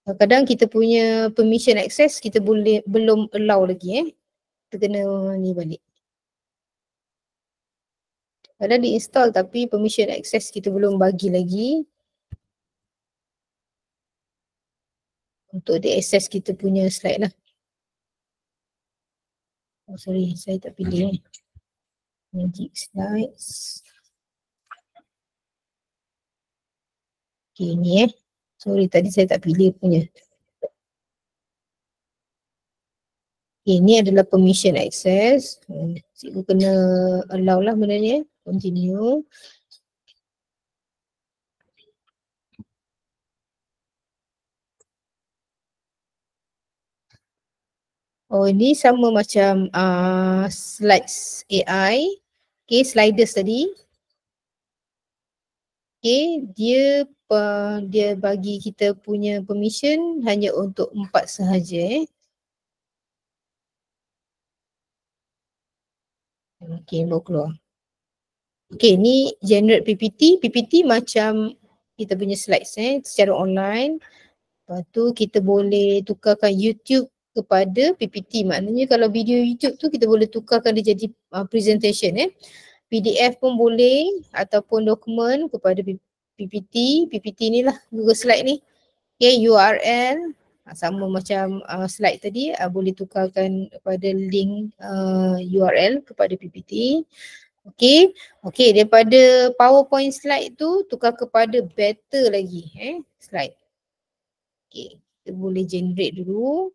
Kadang kita punya permission access kita belum allow lagi Kita kena ni balik. Kadang di install tapi permission access kita belum bagi lagi. Untuk di access kita punya slide lah. Oh sorry, saya tak pilih Magic slides. Okay ni Sorry tadi saya tak pilih punya. Okay, ni adalah permission access. Cikgu kena allow lah benda ni Continue. Oh ini sama macam slides AI. Okay, sliders tadi. Okay, dia bagi kita punya permission hanya untuk 4 sahaja Okay, baru keluar. Okay, ni generate PPT. PPT macam kita punya slides secara online. Lepas tu kita boleh tukarkan YouTube kepada PPT. Maknanya kalau video YouTube tu kita boleh tukarkan dia jadi presentation PDF pun boleh ataupun dokumen kepada PPT. PPT ni lah Google Slide ni. Okay, URL sama macam slide tadi boleh tukarkan kepada link URL kepada PPT. Okay, daripada PowerPoint slide tu tukar kepada better lagi slide. Okay, kita boleh generate dulu.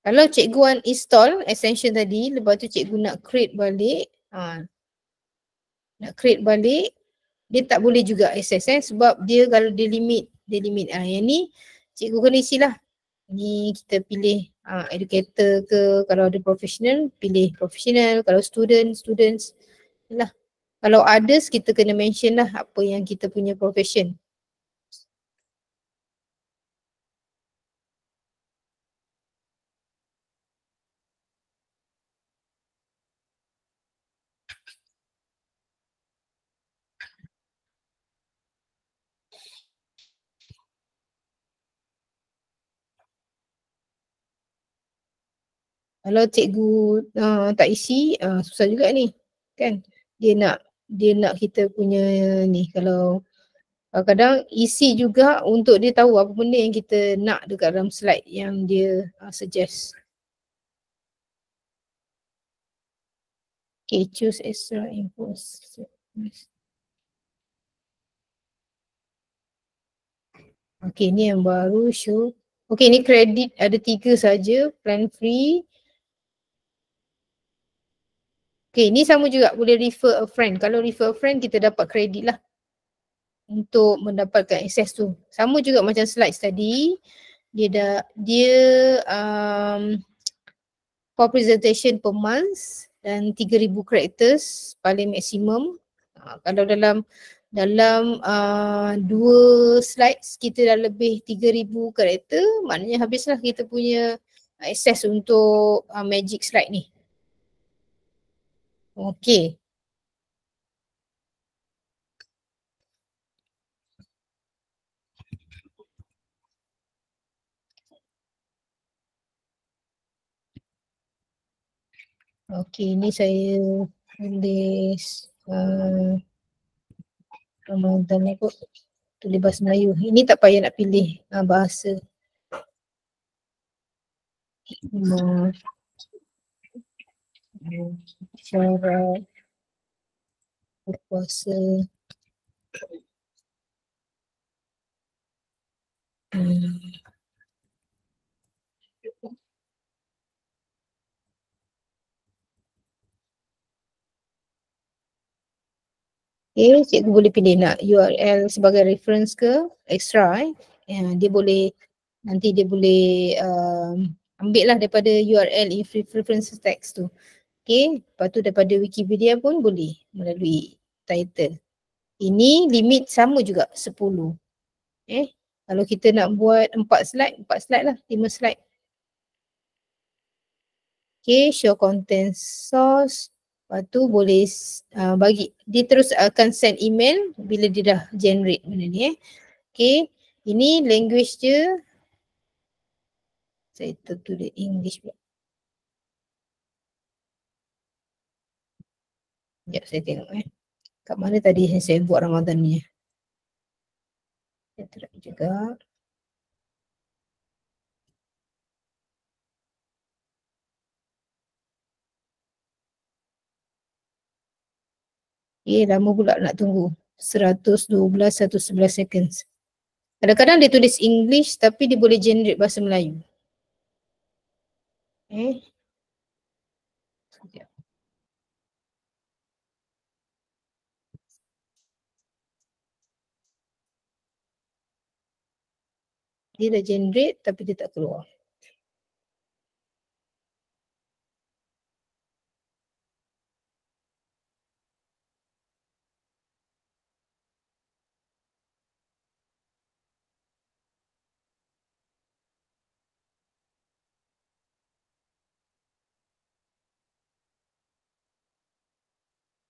Kalau cikgu uninstall extension tadi, lepas tu cikgu nak create balik, dia tak boleh juga access sebab dia kalau dia limit. Yang ni cikgu kena isilah. Ni kita pilih educator ke, kalau ada professional pilih professional, kalau students lah. Kalau others kita kena mention lah apa yang kita punya profession. Kalau cikgu tak isi, susah juga ni kan. Dia nak kita punya ni, kalau kadang-kadang isi juga untuk dia tahu apa benda yang kita nak dekat dalam slide yang dia suggest. Okay, choose extra info. Okay, ni yang baru show. Okay, ni kredit ada 3 saja, plan free. Okay, ni sama juga boleh refer a friend. Kalau refer a friend kita dapat kredit lah untuk mendapatkan akses tu. Sama juga macam slide tadi. Dia for presentation per month dan 3,000 characters paling maksimum. Kalau dalam 2 slides kita dah lebih 3,000 karakter, maknanya habislah kita punya akses untuk magic slide ni. Okay. Okay, ni saya tulis Ramadan ni kot, tulis bahasa Melayu. Ini tak payah nak pilih bahasa. Syarat berpuasa. Okay, cikgu boleh pilih nak URL sebagai reference ke extra dia boleh, nanti dia boleh ambil lah daripada URL in reference text tu. Okay, lepas tu daripada Wikipedia pun boleh melalui title. Ini limit sama juga 10. Kalau kita nak buat 4 slide lah, 5 slide. Okay, show content source. Lepas tu boleh bagi, dia terus akan send email bila dia dah generate benda ni Okay, ini language je. Saya tulis English pula. Sekejap saya tengok kat mana tadi saya buat Ramadan ni. Saya try juga. Lama pula nak tunggu. 111 seconds. Kadang-kadang dia tulis English tapi dia boleh generate bahasa Melayu. Sekejap. Dia dah generate tapi dia tak keluar.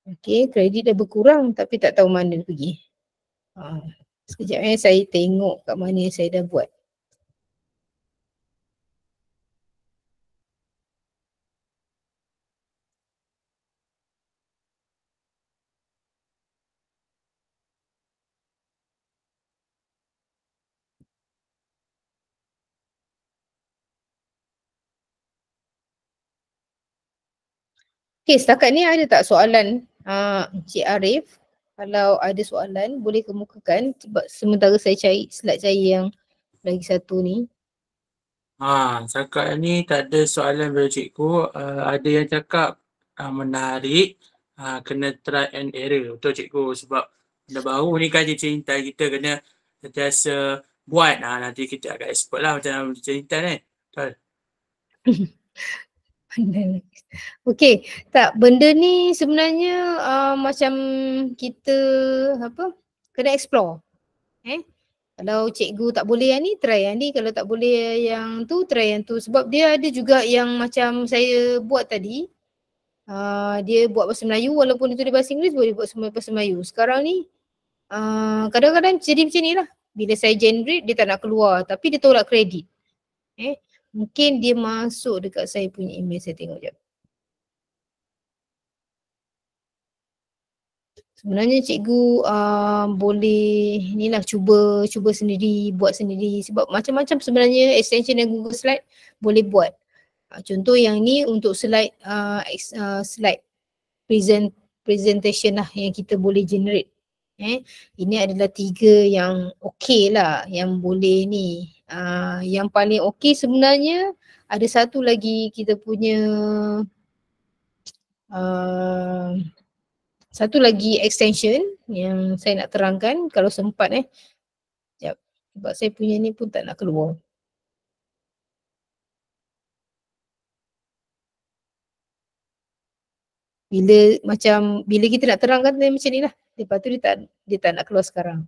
Okay, kredit dah berkurang tapi tak tahu mana dia pergi. Sekejap saya tengok kat mana saya dah buat. Okay, setakat ni ada tak soalan Encik Arif? Kalau ada soalan boleh kemukakan sebab sementara saya cari slide saya yang lagi satu ni. Setakat ni tak ada soalan dari cikgu. Ada yang cakap menarik, kena try and error. Betul cikgu, sebab benda baru ni kan dia cerita kita kena sentiasa buat. Nanti kita agak expert lah macam cerita ni. Betul. Okey, tak, benda ni sebenarnya macam kita kena explore. Kalau cikgu tak boleh yang ni, try yang ni. Kalau tak boleh yang tu, try yang tu. Sebab dia ada juga yang macam saya buat tadi. Dia buat bahasa Melayu walaupun itu dia bahasa Inggeris, boleh buat semua bahasa Melayu. Sekarang ni kadang-kadang jadi macam ni lah. Bila saya generate, dia tak nak keluar tapi dia tolak kredit. Mungkin dia masuk dekat saya punya email, saya tengok jap. Sebenarnya cikgu boleh ni lah, cuba sendiri, buat sendiri sebab macam-macam sebenarnya extension yang Google Slide boleh buat. Contoh yang ni untuk slide slide presentation lah yang kita boleh generate. Ini adalah 3 yang okey lah yang boleh ni. Yang paling okey sebenarnya ada satu lagi kita punya satu lagi extension yang saya nak terangkan kalau sempat Sekejap. Sebab saya punya ni pun tak nak keluar. Bila kita nak terangkan dia macam ni lah. Lepas tu dia tak nak keluar sekarang.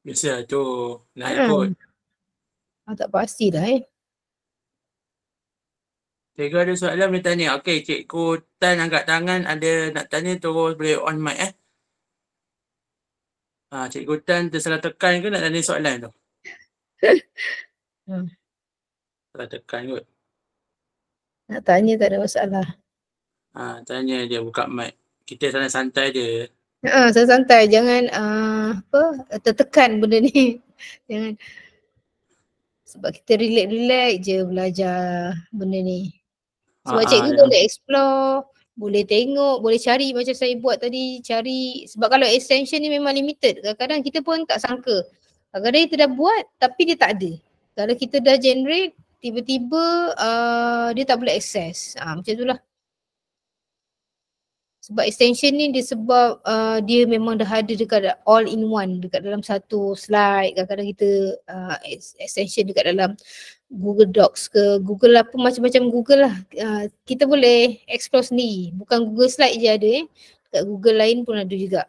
Biasa tu nak ikut. Tak pastilah Cikgu ada soalan boleh tanya. Okey, Cikgu Tan angkat tangan, ada nak tanya terus boleh on mic Cikgu Tan tersalah tekan ke nak tanya soalan tu? Salah tekan kot. Nak tanya tak ada masalah. Tanya dia buka mic. Kita santai-santai je. Saya santai, jangan tertekan benda ni. Jangan. Sebab kita relax je belajar benda ni. Sebab cikgu boleh explore, boleh tengok, boleh cari macam saya buat tadi, cari. Sebab kalau extension ni memang limited, kadang-kadang kita pun tak sangka. Kadang-kadang kita dah buat tapi dia tak ada. Kalau kita dah generate, tiba-tiba dia tak boleh access. Macam tu lah. Sebab extension ni disebab dia memang dah ada dekat all in one, dekat dalam satu slide. Kadang-kadang kita extension dekat dalam Google Docs ke, Google apa, macam-macam Google lah. Kita boleh explore sendiri. Bukan Google Slide je ada dekat Google lain pun ada juga.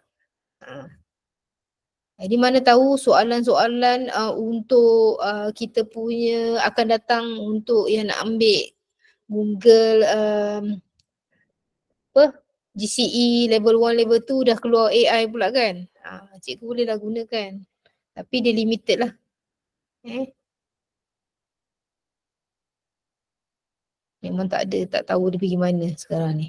Jadi mana tahu soalan-soalan untuk kita punya akan datang untuk yang nak ambil Google GCE level 1, level 2 dah keluar AI pula kan. Cikgu boleh lah gunakan. Tapi dia limited lah. Memang tak tahu dia pergi mana sekarang ni.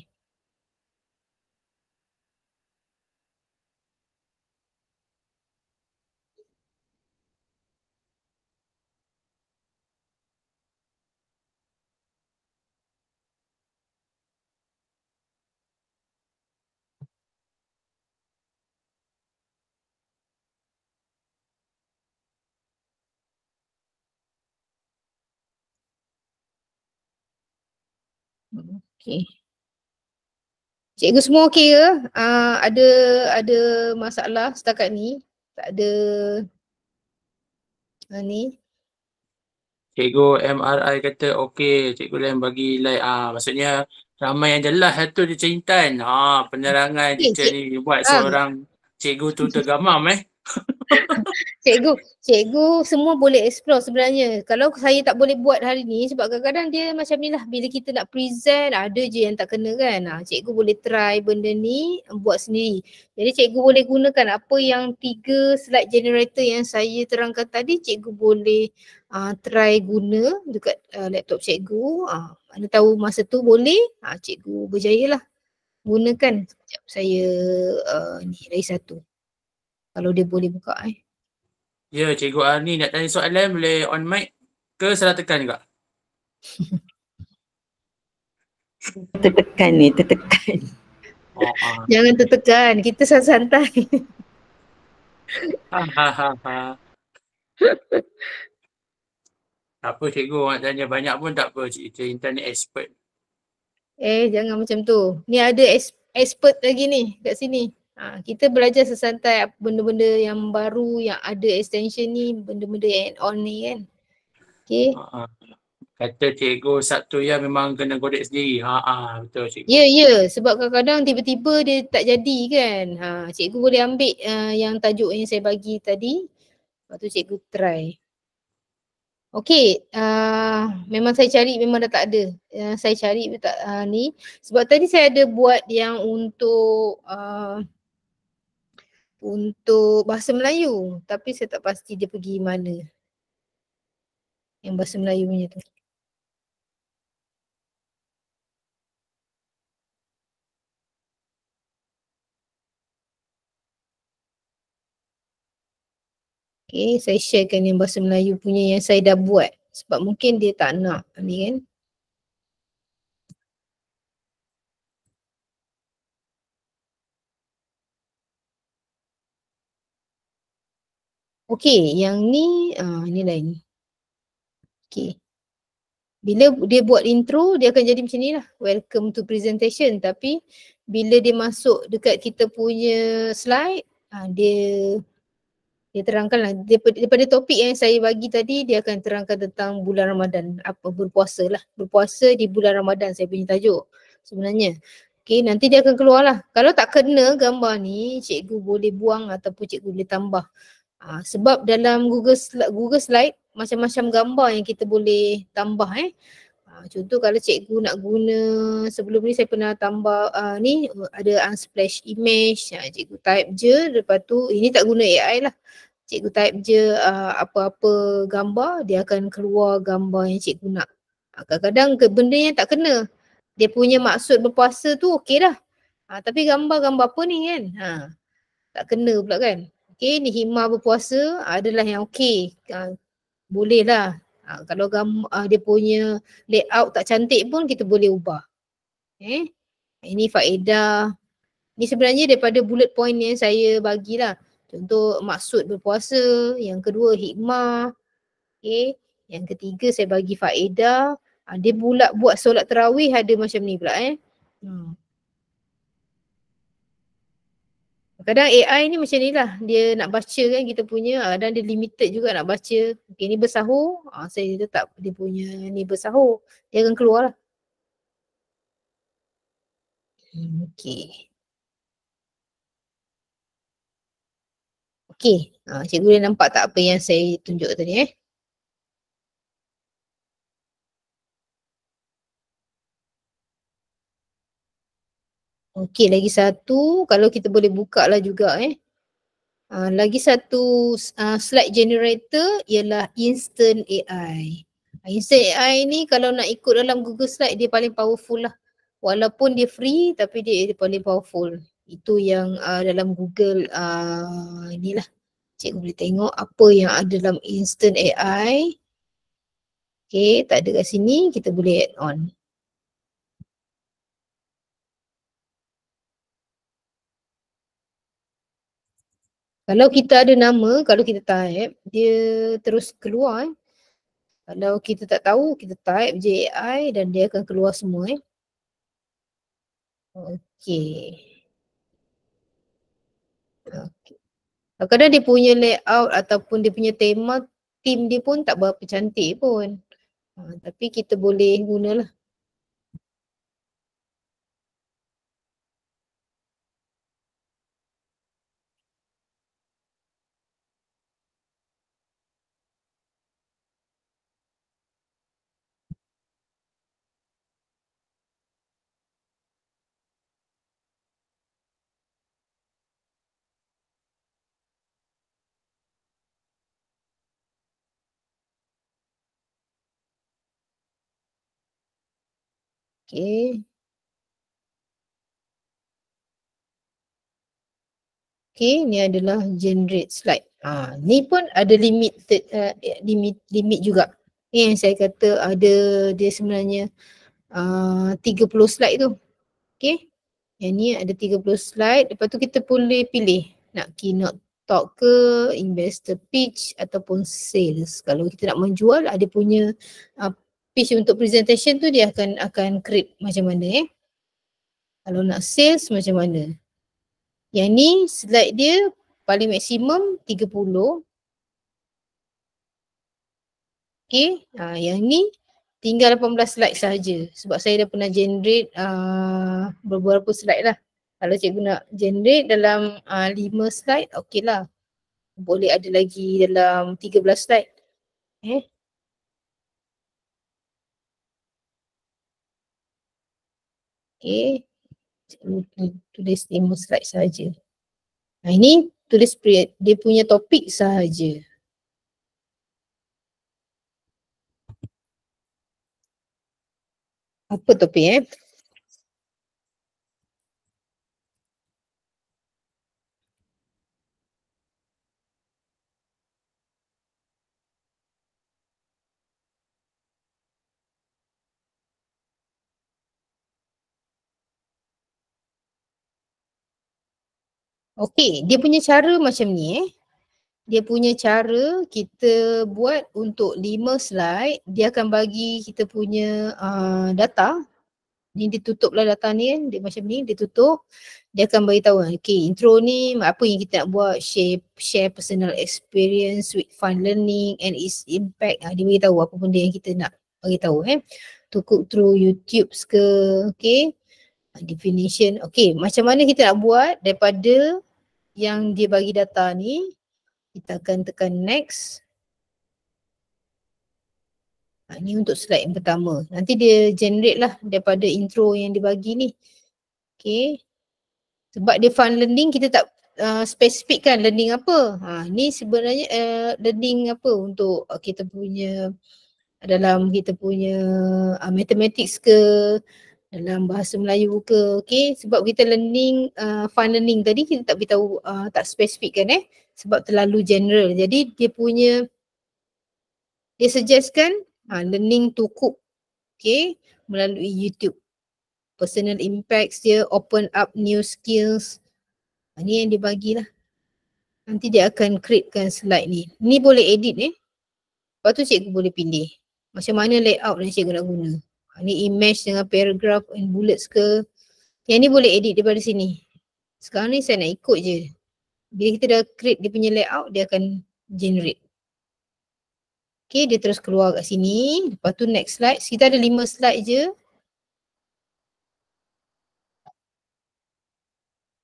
Okey. Cikgu semua okey ke? Ada masalah setakat ni? Tak ada ni? Cikgu MRI kata okey, cikgu lain bagi like. Maksudnya ramai yang jelas satu dia ceritan. Penerangan teacher ni buat seorang cikgu tu tergamam Cikgu semua boleh explore sebenarnya. Kalau saya tak boleh buat hari ni sebab kadang-kadang dia macam ni lah, bila kita nak present ada je yang tak kena kan. Cikgu boleh try benda ni buat sendiri. Jadi cikgu boleh gunakan apa yang 3 slide generator yang saya terangkan tadi, cikgu boleh try guna dekat laptop cikgu. Mana tahu masa tu boleh, cikgu berjaya lah gunakan. Sekejap saya ni lagi satu. Kalau dia boleh buka Ya, Cikgu Arni nak tanya soalan boleh on mic ke salah tekan juga? Tertekan. Jangan tertekan, kita santai. Apa cikgu orang tanya banyak pun tak apa, cikgu internet expert. Jangan macam tu. Ni ada expert lagi ni kat sini. Kita belajar sesantai benda-benda yang baru yang ada extension ni, benda-benda add-on ni kan. Okay. Kata cikgu Sabtu ya memang kena godek sendiri. Betul cikgu. Ya, sebab kadang-kadang tiba-tiba dia tak jadi kan. Cikgu boleh ambil yang tajuk yang saya bagi tadi. Lepas tu cikgu try. Okey, memang saya cari memang dah tak ada. Saya cari tak ni. Sebab tadi saya ada buat yang untuk bahasa Melayu. Tapi saya tak pasti dia pergi mana. Yang bahasa Melayu punya tu. Okay, saya sharekan yang bahasa Melayu punya yang saya dah buat. Sebab mungkin dia tak nak ni kan. Okay, yang ni, ni lain. Okay. Bila dia buat intro, dia akan jadi macam ni lah. Welcome to presentation. Tapi bila dia masuk dekat kita punya slide, dia terangkan lah. Daripada topik yang saya bagi tadi, dia akan terangkan tentang bulan Ramadan. Berpuasa lah. Berpuasa di bulan Ramadan saya punya tajuk sebenarnya. Okay, nanti dia akan keluar lah. Kalau tak kena gambar ni, cikgu boleh buang ataupun cikgu boleh tambah. Sebab dalam Google Slide, macam-macam gambar yang kita boleh tambah contoh kalau cikgu nak guna, sebelum ni saya pernah tambah ni ada unsplash image, cikgu type je, lepas tu ini tak guna AI lah. Cikgu type je apa-apa gambar, dia akan keluar gambar yang cikgu nak. Kadang-kadang benda yang tak kena. Dia punya maksud berpuasa tu okey dah. Tapi gambar-gambar apa ni kan? Tak kena pula kan? Okay, ni hikmah berpuasa adalah yang okey. Boleh lah. Kalau dia punya layout tak cantik pun kita boleh ubah. Ini faedah. Ni sebenarnya daripada bullet point yang saya bagilah. Contoh maksud berpuasa, yang kedua hikmah. Okay. Yang ketiga saya bagi faedah. Dia pula buat solat tarawih ada macam ni pula Kadang AI ni macam ni lah. Dia nak baca kan kita punya dan dia limited juga nak baca. Okay, ni bersahur. Saya letak dia punya ni bersahur. Dia akan keluar lah. Okay. Okay. Cikgu boleh nampak tak apa yang saya tunjuk tadi Okay, lagi satu. Kalau kita boleh buka lah juga lagi satu slide generator ialah Instant AI. Instant AI ni kalau nak ikut dalam Google Slide dia paling powerful lah. Walaupun dia free tapi dia paling powerful. Itu yang dalam Google inilah. Cikgu boleh tengok apa yang ada dalam Instant AI. Okay, tak ada kat sini, kita boleh add on. Kalau kita ada nama, kalau kita type, dia terus keluar Kalau kita tak tahu, kita type je AI dan dia akan keluar semua Okay. Kadang-kadang dia punya layout ataupun dia punya tema, theme dia pun tak berapa cantik pun. Tapi kita boleh gunalah. Okay. Okay, ni adalah generate slide. Ni pun ada limited, limit juga. Ni yang saya kata ada dia sebenarnya 30 slide tu. Okay. Yang ni ada 30 slide. Lepas tu kita boleh pilih nak keynote talk ke, investor pitch ataupun sales. Kalau kita nak menjual, ada punya pitch untuk presentation tu dia akan create macam mana Kalau nak sales macam mana. Yang ni slide dia paling maksimum 30. Okay, yang ni tinggal 18 slide sahaja sebab saya dah pernah generate beberapa slide lah. Kalau cikgu nak generate dalam 5 slide, okey lah. Boleh ada lagi dalam 13 slide. Okay, cikgu tulis 5 slide sahaja. Ini tulis dia punya topik sahaja. Apa topik Okey, dia punya cara macam ni Dia punya cara kita buat untuk 5 slide, dia akan bagi kita punya data. Ni dia tutuplah data ni kan, dia macam ni, dia tutup. Dia akan bagi tahu, okay, intro ni apa yang kita nak buat, share personal experience with fun learning and its impact. Dia bagi tahu apa benda yang kita nak bagi tahu to cook through YouTube ke, okay. Definition, okay, macam mana kita nak buat daripada yang dia bagi data ni. Kita akan tekan next. Ni untuk slide yang pertama. Nanti dia generate lah daripada intro yang dia bagi ni. Okay. Sebab dia fun learning, kita tak spesifikkan learning apa. Ni sebenarnya learning apa untuk kita punya, dalam kita punya mathematics ke, dalam bahasa Melayu ke, okay. Sebab kita learning, fun learning tadi kita tak beritahu, tak spesifikkan sebab terlalu general. Jadi dia punya, dia suggestkan learning to cook, okay, melalui YouTube. Personal impacts dia, open up new skills. Ni yang dia bagilah. Nanti dia akan createkan slide ni. Ni boleh edit Lepas tu cikgu boleh pilih macam mana layout yang cikgu nak guna. Ni image dengan paragraph and bullets ke. Yang ni boleh edit daripada sini. Sekarang ni saya nak ikut je. Bila kita dah create dia punya layout, dia akan generate. Okay, dia terus keluar kat sini. Lepas tu next slide. Kita ada 5 slide je.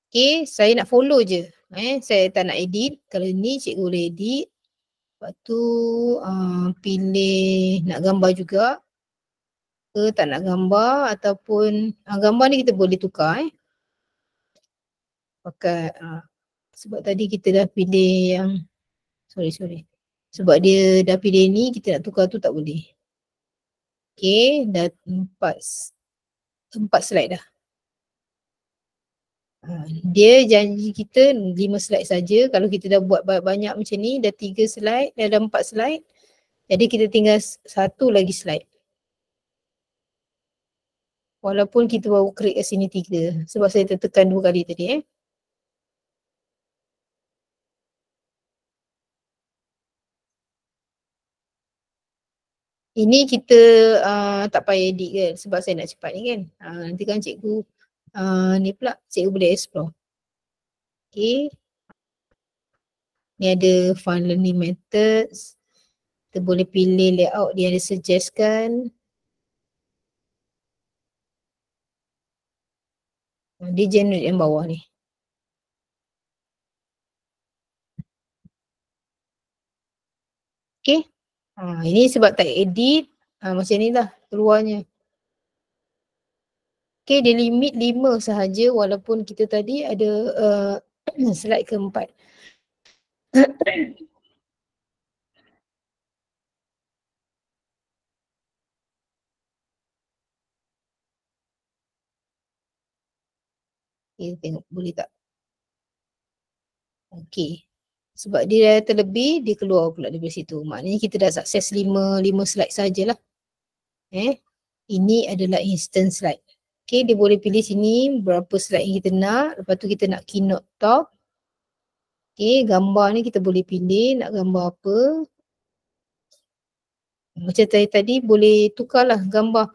Okay, saya nak follow je. Saya tak nak edit. Kalau ni cikgu boleh edit. Lepas tu pilih nak gambar juga. Ke tak nak gambar ataupun gambar ni kita boleh tukar pakai sebab tadi kita dah pilih yang sorry. Sebab dia dah pilih ni, kita nak tukar tu tak boleh. Okay, dah 4 slide dah. Dia janji kita 5 slide saja. Kalau kita dah buat banyak macam ni, dah 3 slide, dah 4 slide. Jadi kita tinggal 1 lagi slide. Walaupun kita baru create kat sini 3. Sebab saya tertekan 2 kali tadi Ini kita tak payah edit kan sebab saya nak cepat ni kan. Nanti kan cikgu ni pula cikgu boleh explore. Okay. Ni ada fun learning methods. Kita boleh pilih layout dia ada suggestkan. Dia generate yang bawah ni. Okay. Ini sebab tak edit. Macam ni lah keluarnya. Okay, dia limit 5 sahaja walaupun kita tadi ada slide ke-4. Okay, tengok boleh tak? Okay. Sebab dia dah terlebih, dia keluar pula dari situ. Maknanya kita dah sukses 5 slide sajalah. Ini adalah instant slide. Okay, dia boleh pilih sini berapa slide yang kita nak. Lepas tu kita nak keynote talk. Okay, gambar ni kita boleh pilih nak gambar apa. Macam tadi boleh tukarlah gambar.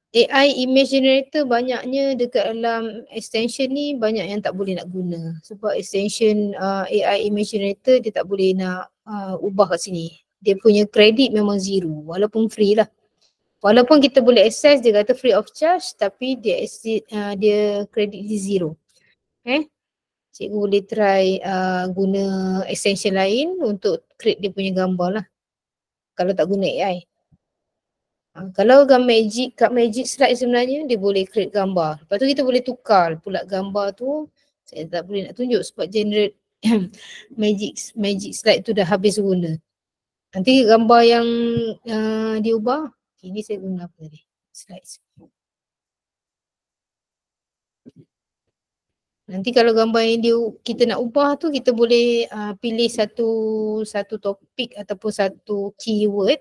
AI image generator banyaknya dekat dalam extension ni banyak yang tak boleh nak guna. Sebab extension AI image generator dia tak boleh nak ubah kat sini. Dia punya kredit memang zero walaupun free lah. Walaupun kita boleh access dia kata free of charge tapi dia kredit dia zero. Cikgu boleh try guna extension lain untuk create dia punya gambar lah. Kalau tak guna AI. Kalau kat Magic Slide sebenarnya dia boleh create gambar. Lepas tu kita boleh tukar pula gambar tu. Saya tak boleh nak tunjuk sebab generate Magic Slide tu dah habis guna. Nanti gambar yang diubah. Ini saya guna apa tadi? Slides. Nanti kalau gambar yang kita nak ubah tu kita boleh pilih satu topik ataupun satu keyword.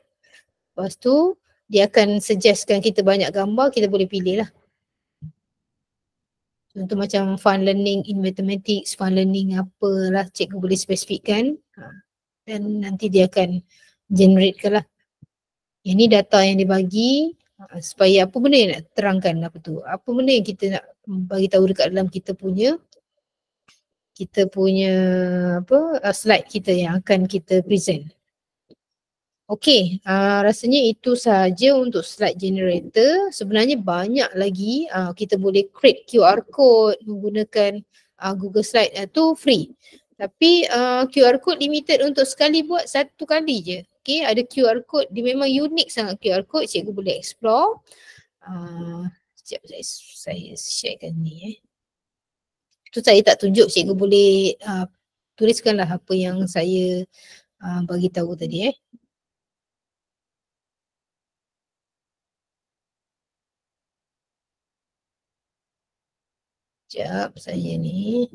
Lepas tu dia akan suggestkan kita banyak gambar, kita boleh pilih lah. Contoh macam fun learning in mathematics, fun learning apalah cikgu boleh spesifikkan. Dan nanti dia akan generate kan lah. Yang ni data yang dia bagi supaya apa benda yang nak terangkan apa tu. Apa benda yang kita nak bagi tahu dekat dalam kita punya slide kita yang akan kita present. Okey, rasanya itu sahaja untuk slide generator. Sebenarnya banyak lagi kita boleh create QR code menggunakan Google Slide tu free. Tapi QR code limited untuk sekali buat satu kali je. Okey, ada QR code dia memang unik sangat QR code, cikgu boleh explore. Sekejap saya sharekan ni Tu saya tak tunjuk, cikgu boleh tuliskanlah apa yang saya bagi tahu tadi Sekejap saya ni.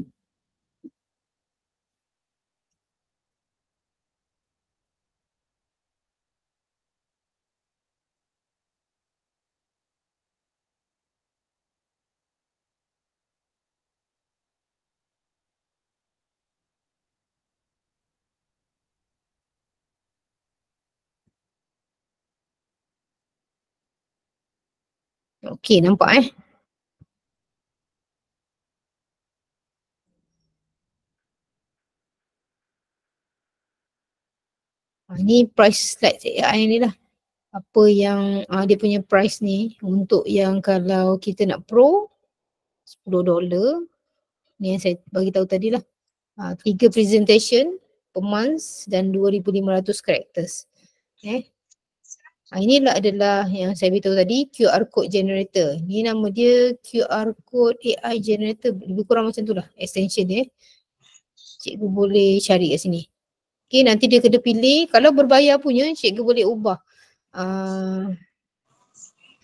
Okey, nampak Ni price slide AI ni lah. Apa yang dia punya price ni untuk yang kalau kita nak pro $10. Ni yang saya bagi tahu tadi lah. 3 presentation per month dan 2,500 characters. Inilah adalah yang saya beritahu tadi QR code generator. Ni nama dia QR code AI generator. Lebih kurang macam tu lah extension dia. Cikgu boleh cari kat sini. Okay, nanti dia kena pilih. Kalau berbayar punya, cikgu boleh ubah.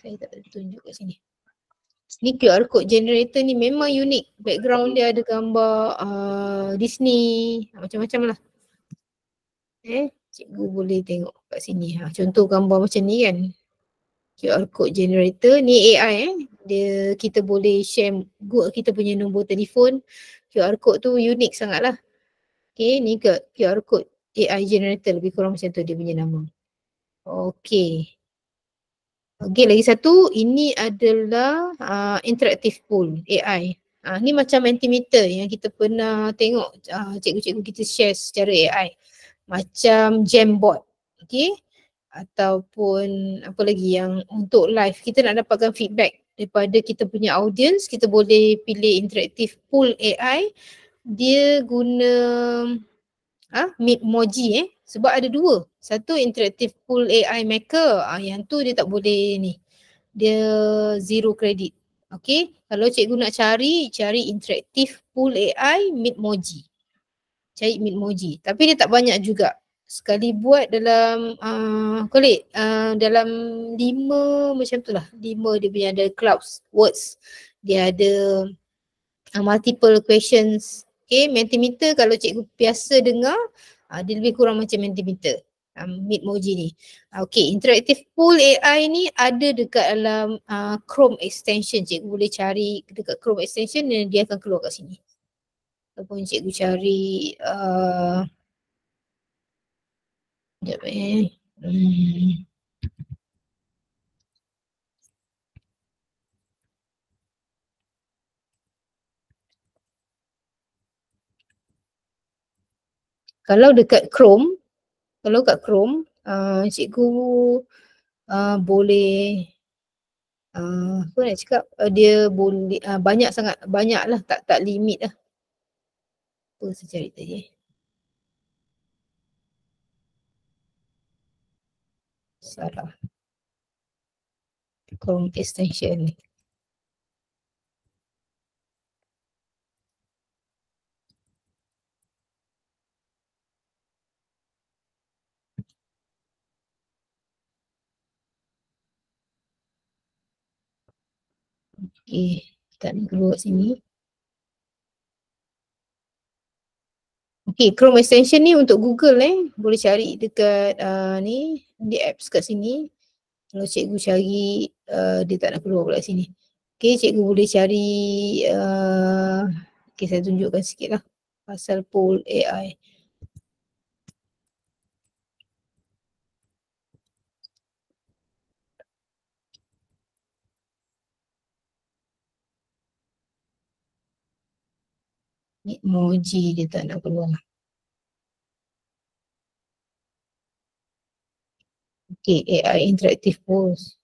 Saya tak tunjuk kat sini. Ni QR code generator ni memang unik. Background dia ada gambar Disney, macam-macam lah. Cikgu boleh tengok kat sini. Contoh gambar macam ni kan. QR code generator ni AI dia kita boleh share kita punya nombor telefon. QR code tu unik sangat lah. Okay, ni QR code AI generator, lebih kurang macam tu dia punya nama. Okay. Okay, lagi satu, ini adalah interactive pool AI. Ni macam Mentimeter yang kita pernah tengok cikgu-cikgu kita share secara AI. Macam Jamboard. Okay. Ataupun apa lagi yang untuk live, kita nak dapatkan feedback daripada kita punya audience, kita boleh pilih interactive pool AI. Dia guna Bitmoji sebab ada dua. Satu interactive pool AI maker, yang tu dia tak boleh ni. Dia zero credit. Okay, kalau cikgu nak cari interactive pool AI Bitmoji. Cari Bitmoji. Tapi dia tak banyak juga. Sekali buat dalam dalam 5 macam tu lah. 5 dia punya ada clouds, words. Dia ada multiple questions. Okay, Mentimeter kalau cikgu biasa dengar, dia lebih kurang macam Mentimeter. Bitmoji ni. Okay, interactive pool AI ni ada dekat dalam Chrome extension. Cikgu boleh cari dekat Chrome extension dan dia akan keluar kat sini. ataupun cikgu cari sekejap kalau dekat Chrome, cikgu boleh apa nak cakap, dia boleh banyak sangat, banyak lah, tak limit lah. Apa saya cari tadi salah. Chrome extension ni. Okay, tak nak keluar sini. Okay, Chrome extension ni untuk Google boleh cari dekat ni, di apps kat sini. Kalau cikgu cari, dia tak nak keluar pula sini. Okay, cikgu boleh cari, okay saya tunjukkan sikit lah pasal poll AI. Emoji dia tak nak keluar. Okay, AI interactive polls.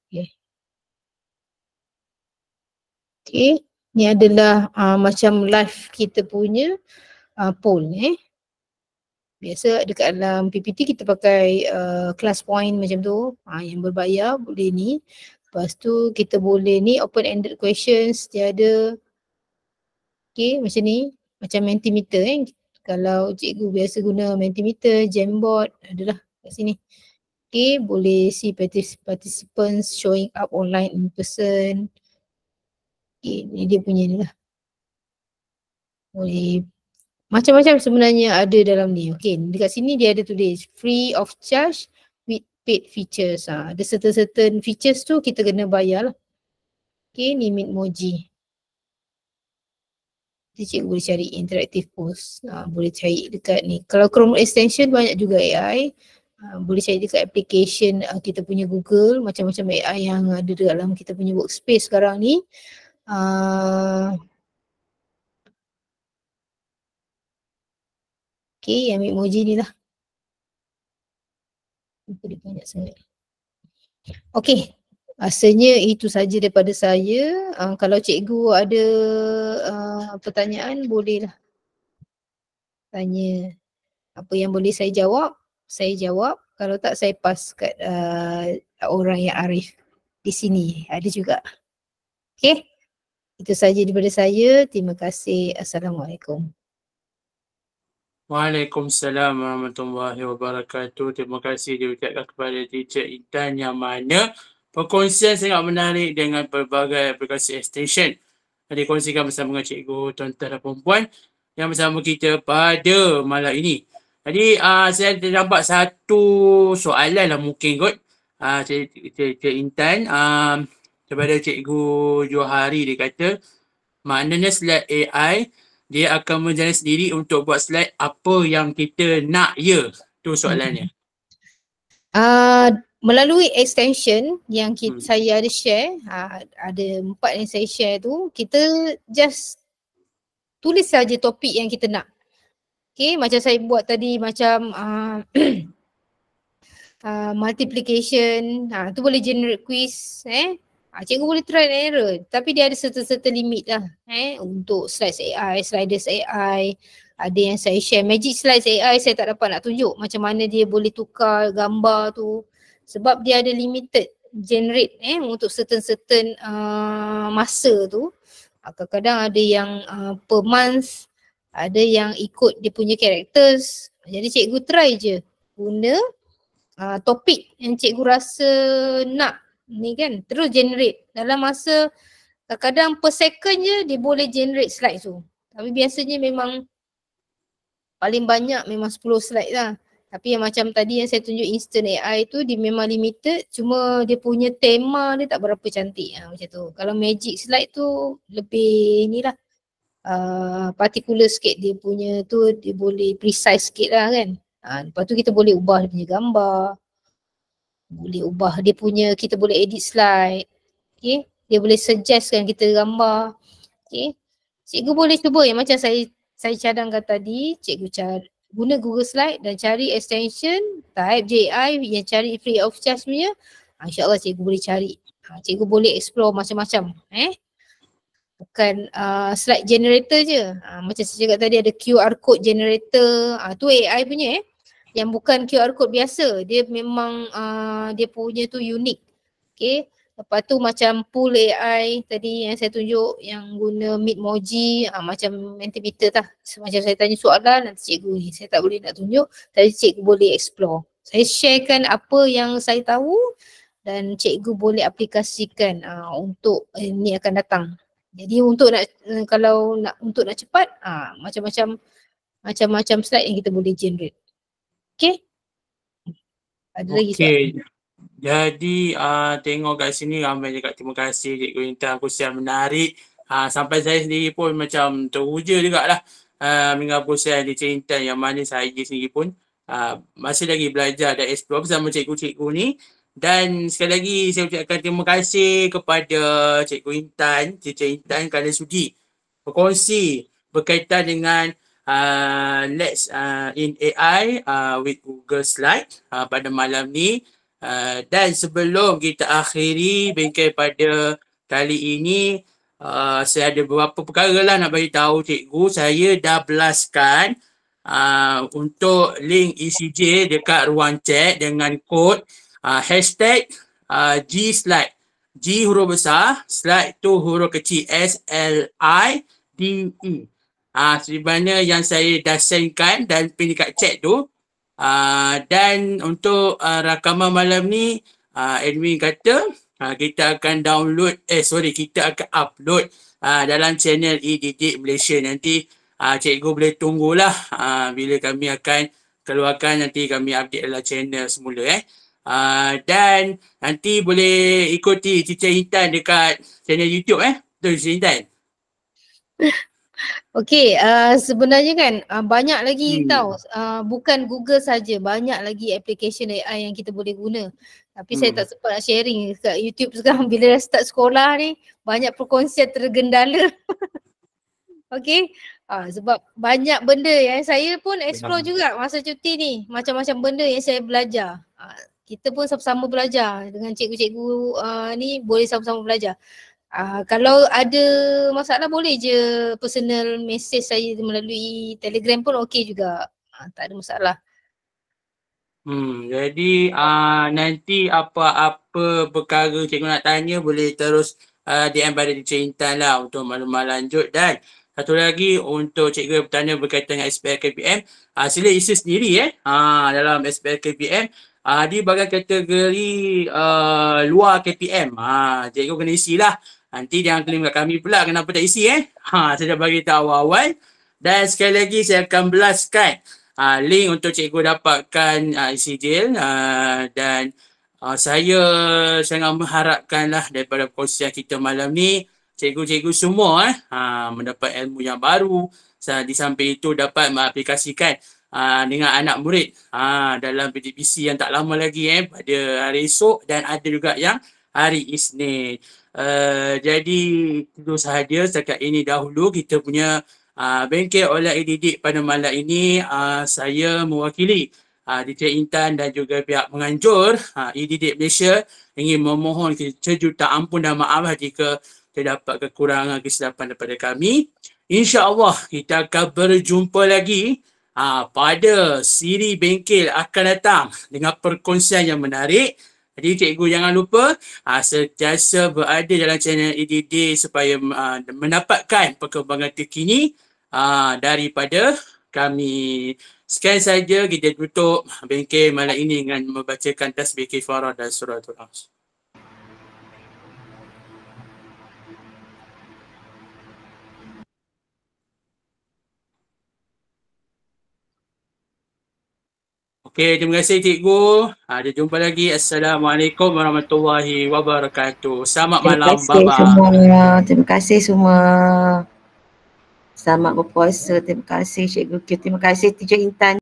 Okay, ni adalah macam live kita punya poll Biasa dekat dalam PPT kita pakai class point macam tu, yang berbayar boleh ni. Lepas tu kita boleh ni open ended questions dia ada. Okay, macam ni, macam Mentimeter Kalau cikgu biasa guna Mentimeter, Jamboard, adalah kat sini. Okay, boleh see participants showing up online in person. Okay, ni dia punya ni lah. Boleh macam-macam sebenarnya ada dalam ni. Okay, dekat sini dia ada tulis free of charge with paid features. Ada certain features tu kita kena bayar lah. Okay, ni Bitmoji. Nanti cikgu boleh cari interactive post. Boleh cari dekat ni. Kalau Chrome extension banyak juga AI. Boleh cari dekat application kita punya Google. Macam-macam AI yang ada dalam kita punya workspace sekarang ni. Okay, yang Bitmoji ni lah. Dia banyak sangat. Okay, rasanya itu saja daripada saya. Kalau cikgu ada pertanyaan, bolehlah tanya. Apa yang boleh saya jawab. Kalau tak, saya pass kat orang yang arif di sini. Ada juga. Okay, itu saja daripada saya. Terima kasih. Assalamualaikum. Waalaikumsalam warahmatullahi wabarakatuh. Terima kasih diucapkan kepada Teacher Intan yang mana perkongsian sangat menarik dengan pelbagai aplikasi extension yang dikongsikan bersama dengan cikgu tuan-tuan dan perempuan yang bersama kita pada malam ini. Jadi saya nampak satu soalan lah mungkin kot. Cikgu Intan kepada Cikgu Johari, dia kata maknanya slide AI dia akan berjalan sendiri untuk buat slide apa yang kita nak, tu soalannya. Melalui extension yang saya ada share, ada 4 yang saya share tu, kita just tulis saja topik yang kita nak. Okay, macam saya buat tadi, macam multiplication, tu boleh generate quiz. Cikgu boleh try and error, tapi dia ada certain limit lah untuk slides AI, sliders AI. Ada yang saya share magic slides AI, saya tak dapat nak tunjuk macam mana dia boleh tukar gambar tu sebab dia ada limited generate untuk certain masa tu. Kadang-kadang ada yang per month, ada yang ikut dia punya characters. Jadi cikgu try je guna topik yang cikgu rasa nak ni kan, terus generate dalam masa kadang-kadang per second je dia boleh generate slide tu. Tapi biasanya memang paling banyak memang 10 slide lah. Tapi yang macam tadi yang saya tunjuk instant AI tu, dia memang limited, cuma dia punya tema dia tak berapa cantik macam tu. Kalau magic slide tu lebih ni lah, particular sikit dia punya tu, dia boleh precise sikit lah kan. Lepas tu kita boleh ubah dia punya gambar, boleh ubah dia punya, kita boleh edit slide. Okay, dia boleh suggestkan kita gambar. Okay, cikgu boleh cuba yang macam saya cadangkan tadi, cikgu cari guna Google Slide dan cari extension, type JI yang cari free of charge punya. InsyaAllah cikgu boleh cari. Cikgu boleh explore macam-macam. Bukan slide generator je. Macam saya cakap tadi ada QR code generator. Tu AI punya Yang bukan QR code biasa. Dia memang dia punya tu unik. Okay. Lepas tu macam pool AI tadi yang saya tunjuk yang guna Bitmoji, macam Mentimeter lah. Macam saya tanya soalan, nanti cikgu ni saya tak boleh nak tunjuk, tapi cikgu boleh explore. Saya sharekan apa yang saya tahu dan cikgu boleh aplikasikan untuk ni akan datang. Jadi untuk nak kalau nak untuk nak cepat, macam-macam slide yang kita boleh generate. Okay? Ada lagi soalan? Jadi tengok kat sini ramai cakap terima kasih Cikgu Intan, kongsian menarik. Sampai saya sendiri pun macam teruja jugalah mendengar kongsian di Cikgu Intan, yang mana saya sendiri pun masih lagi belajar dan explore bersama cikgu-cikgu ni. Dan sekali lagi saya ucapkan terima kasih kepada Cikgu Intan, Cikgu Intan kerana sudi berkongsi berkaitan dengan Let's in AI with Google Slide pada malam ni. Dan sebelum kita akhiri bengkel pada kali ini, saya ada beberapa perkara lah nak bagi tahu cikgu. Saya dah blastkan untuk link ECJ dekat ruang chat dengan kod hashtag G-Slide. G huruf besar, slide tu huruf kecil SLIDE. Sebenarnya yang saya dah sendkan dan pin dekat chat tu. Dan untuk rakaman malam ni, admin kata kita akan kita akan upload dalam channel e-didik Malaysia. Nanti cikgu boleh tunggulah bila kami akan keluarkan, nanti kami update dalam channel semula dan nanti boleh ikuti Teacher Intan dekat channel YouTube betul Teacher Intan? Okey, sebenarnya kan banyak lagi tahu, bukan Google saja, banyak lagi application AI yang kita boleh guna. Tapi saya tak sempat nak sharing kat YouTube sekarang. Bila dah start sekolah ni, banyak perkongsian tergendala. Okey, sebab banyak benda yang saya pun explore juga masa cuti ni. Macam-macam benda yang saya belajar. Kita pun sama-sama belajar dengan cikgu-cikgu ni, boleh sama-sama belajar. Kalau ada masalah boleh je personal message saya melalui Telegram pun okey juga. Tak ada masalah. Jadi nanti apa-apa perkara cikgu nak tanya boleh terus DM pada Teacher Intan lah untuk maklumat lanjut. Dan satu lagi untuk cikgu bertanya berkaitan dengan SPL KPM, sila isi sendiri dalam SPL KPM di bahagian kategori luar KPM. Cikgu kena isilah. Nanti jangan claim kat kami pula kenapa tak isi saya dah bagi tahu awal. Dan sekali lagi saya akan blastkan link untuk cikgu dapatkan isi jail. Dan saya sangat mengharapkanlah daripada perkongsian kita malam ni, cikgu-cikgu semua mendapat ilmu yang baru. Di samping itu dapat mengaplikasikan dengan anak murid dalam PDPC yang tak lama lagi pada hari esok, dan ada juga yang hari Isnin. Jadi itu sahaja setakat ini dahulu kita punya bengkel online e-didik pada malam ini. Saya mewakili Teacher Intan dan juga pihak penganjur e-didik Malaysia ingin memohon sejuta ampun dan maaf jika terdapat kekurangan kesilapan daripada kami. InsyaAllah kita akan berjumpa lagi pada siri bengkel akan datang dengan perkongsian yang menarik. Jadi cikgu jangan lupa sentiasa berada dalam channel e-didik supaya mendapatkan perkembangan terkini daripada kami. Sekian saja, kita tutup bengkel malam ini dengan membacakan tasbih kifarah dan suratul As. Okey, terima kasih cikgu. Ada jumpa lagi. Assalamualaikum warahmatullahi wabarakatuh. Selamat malam. Terima kasih semua. Terima kasih semua. Selamat berpuasa. Terima kasih Cikgu Q. Terima kasih Teacher Intan.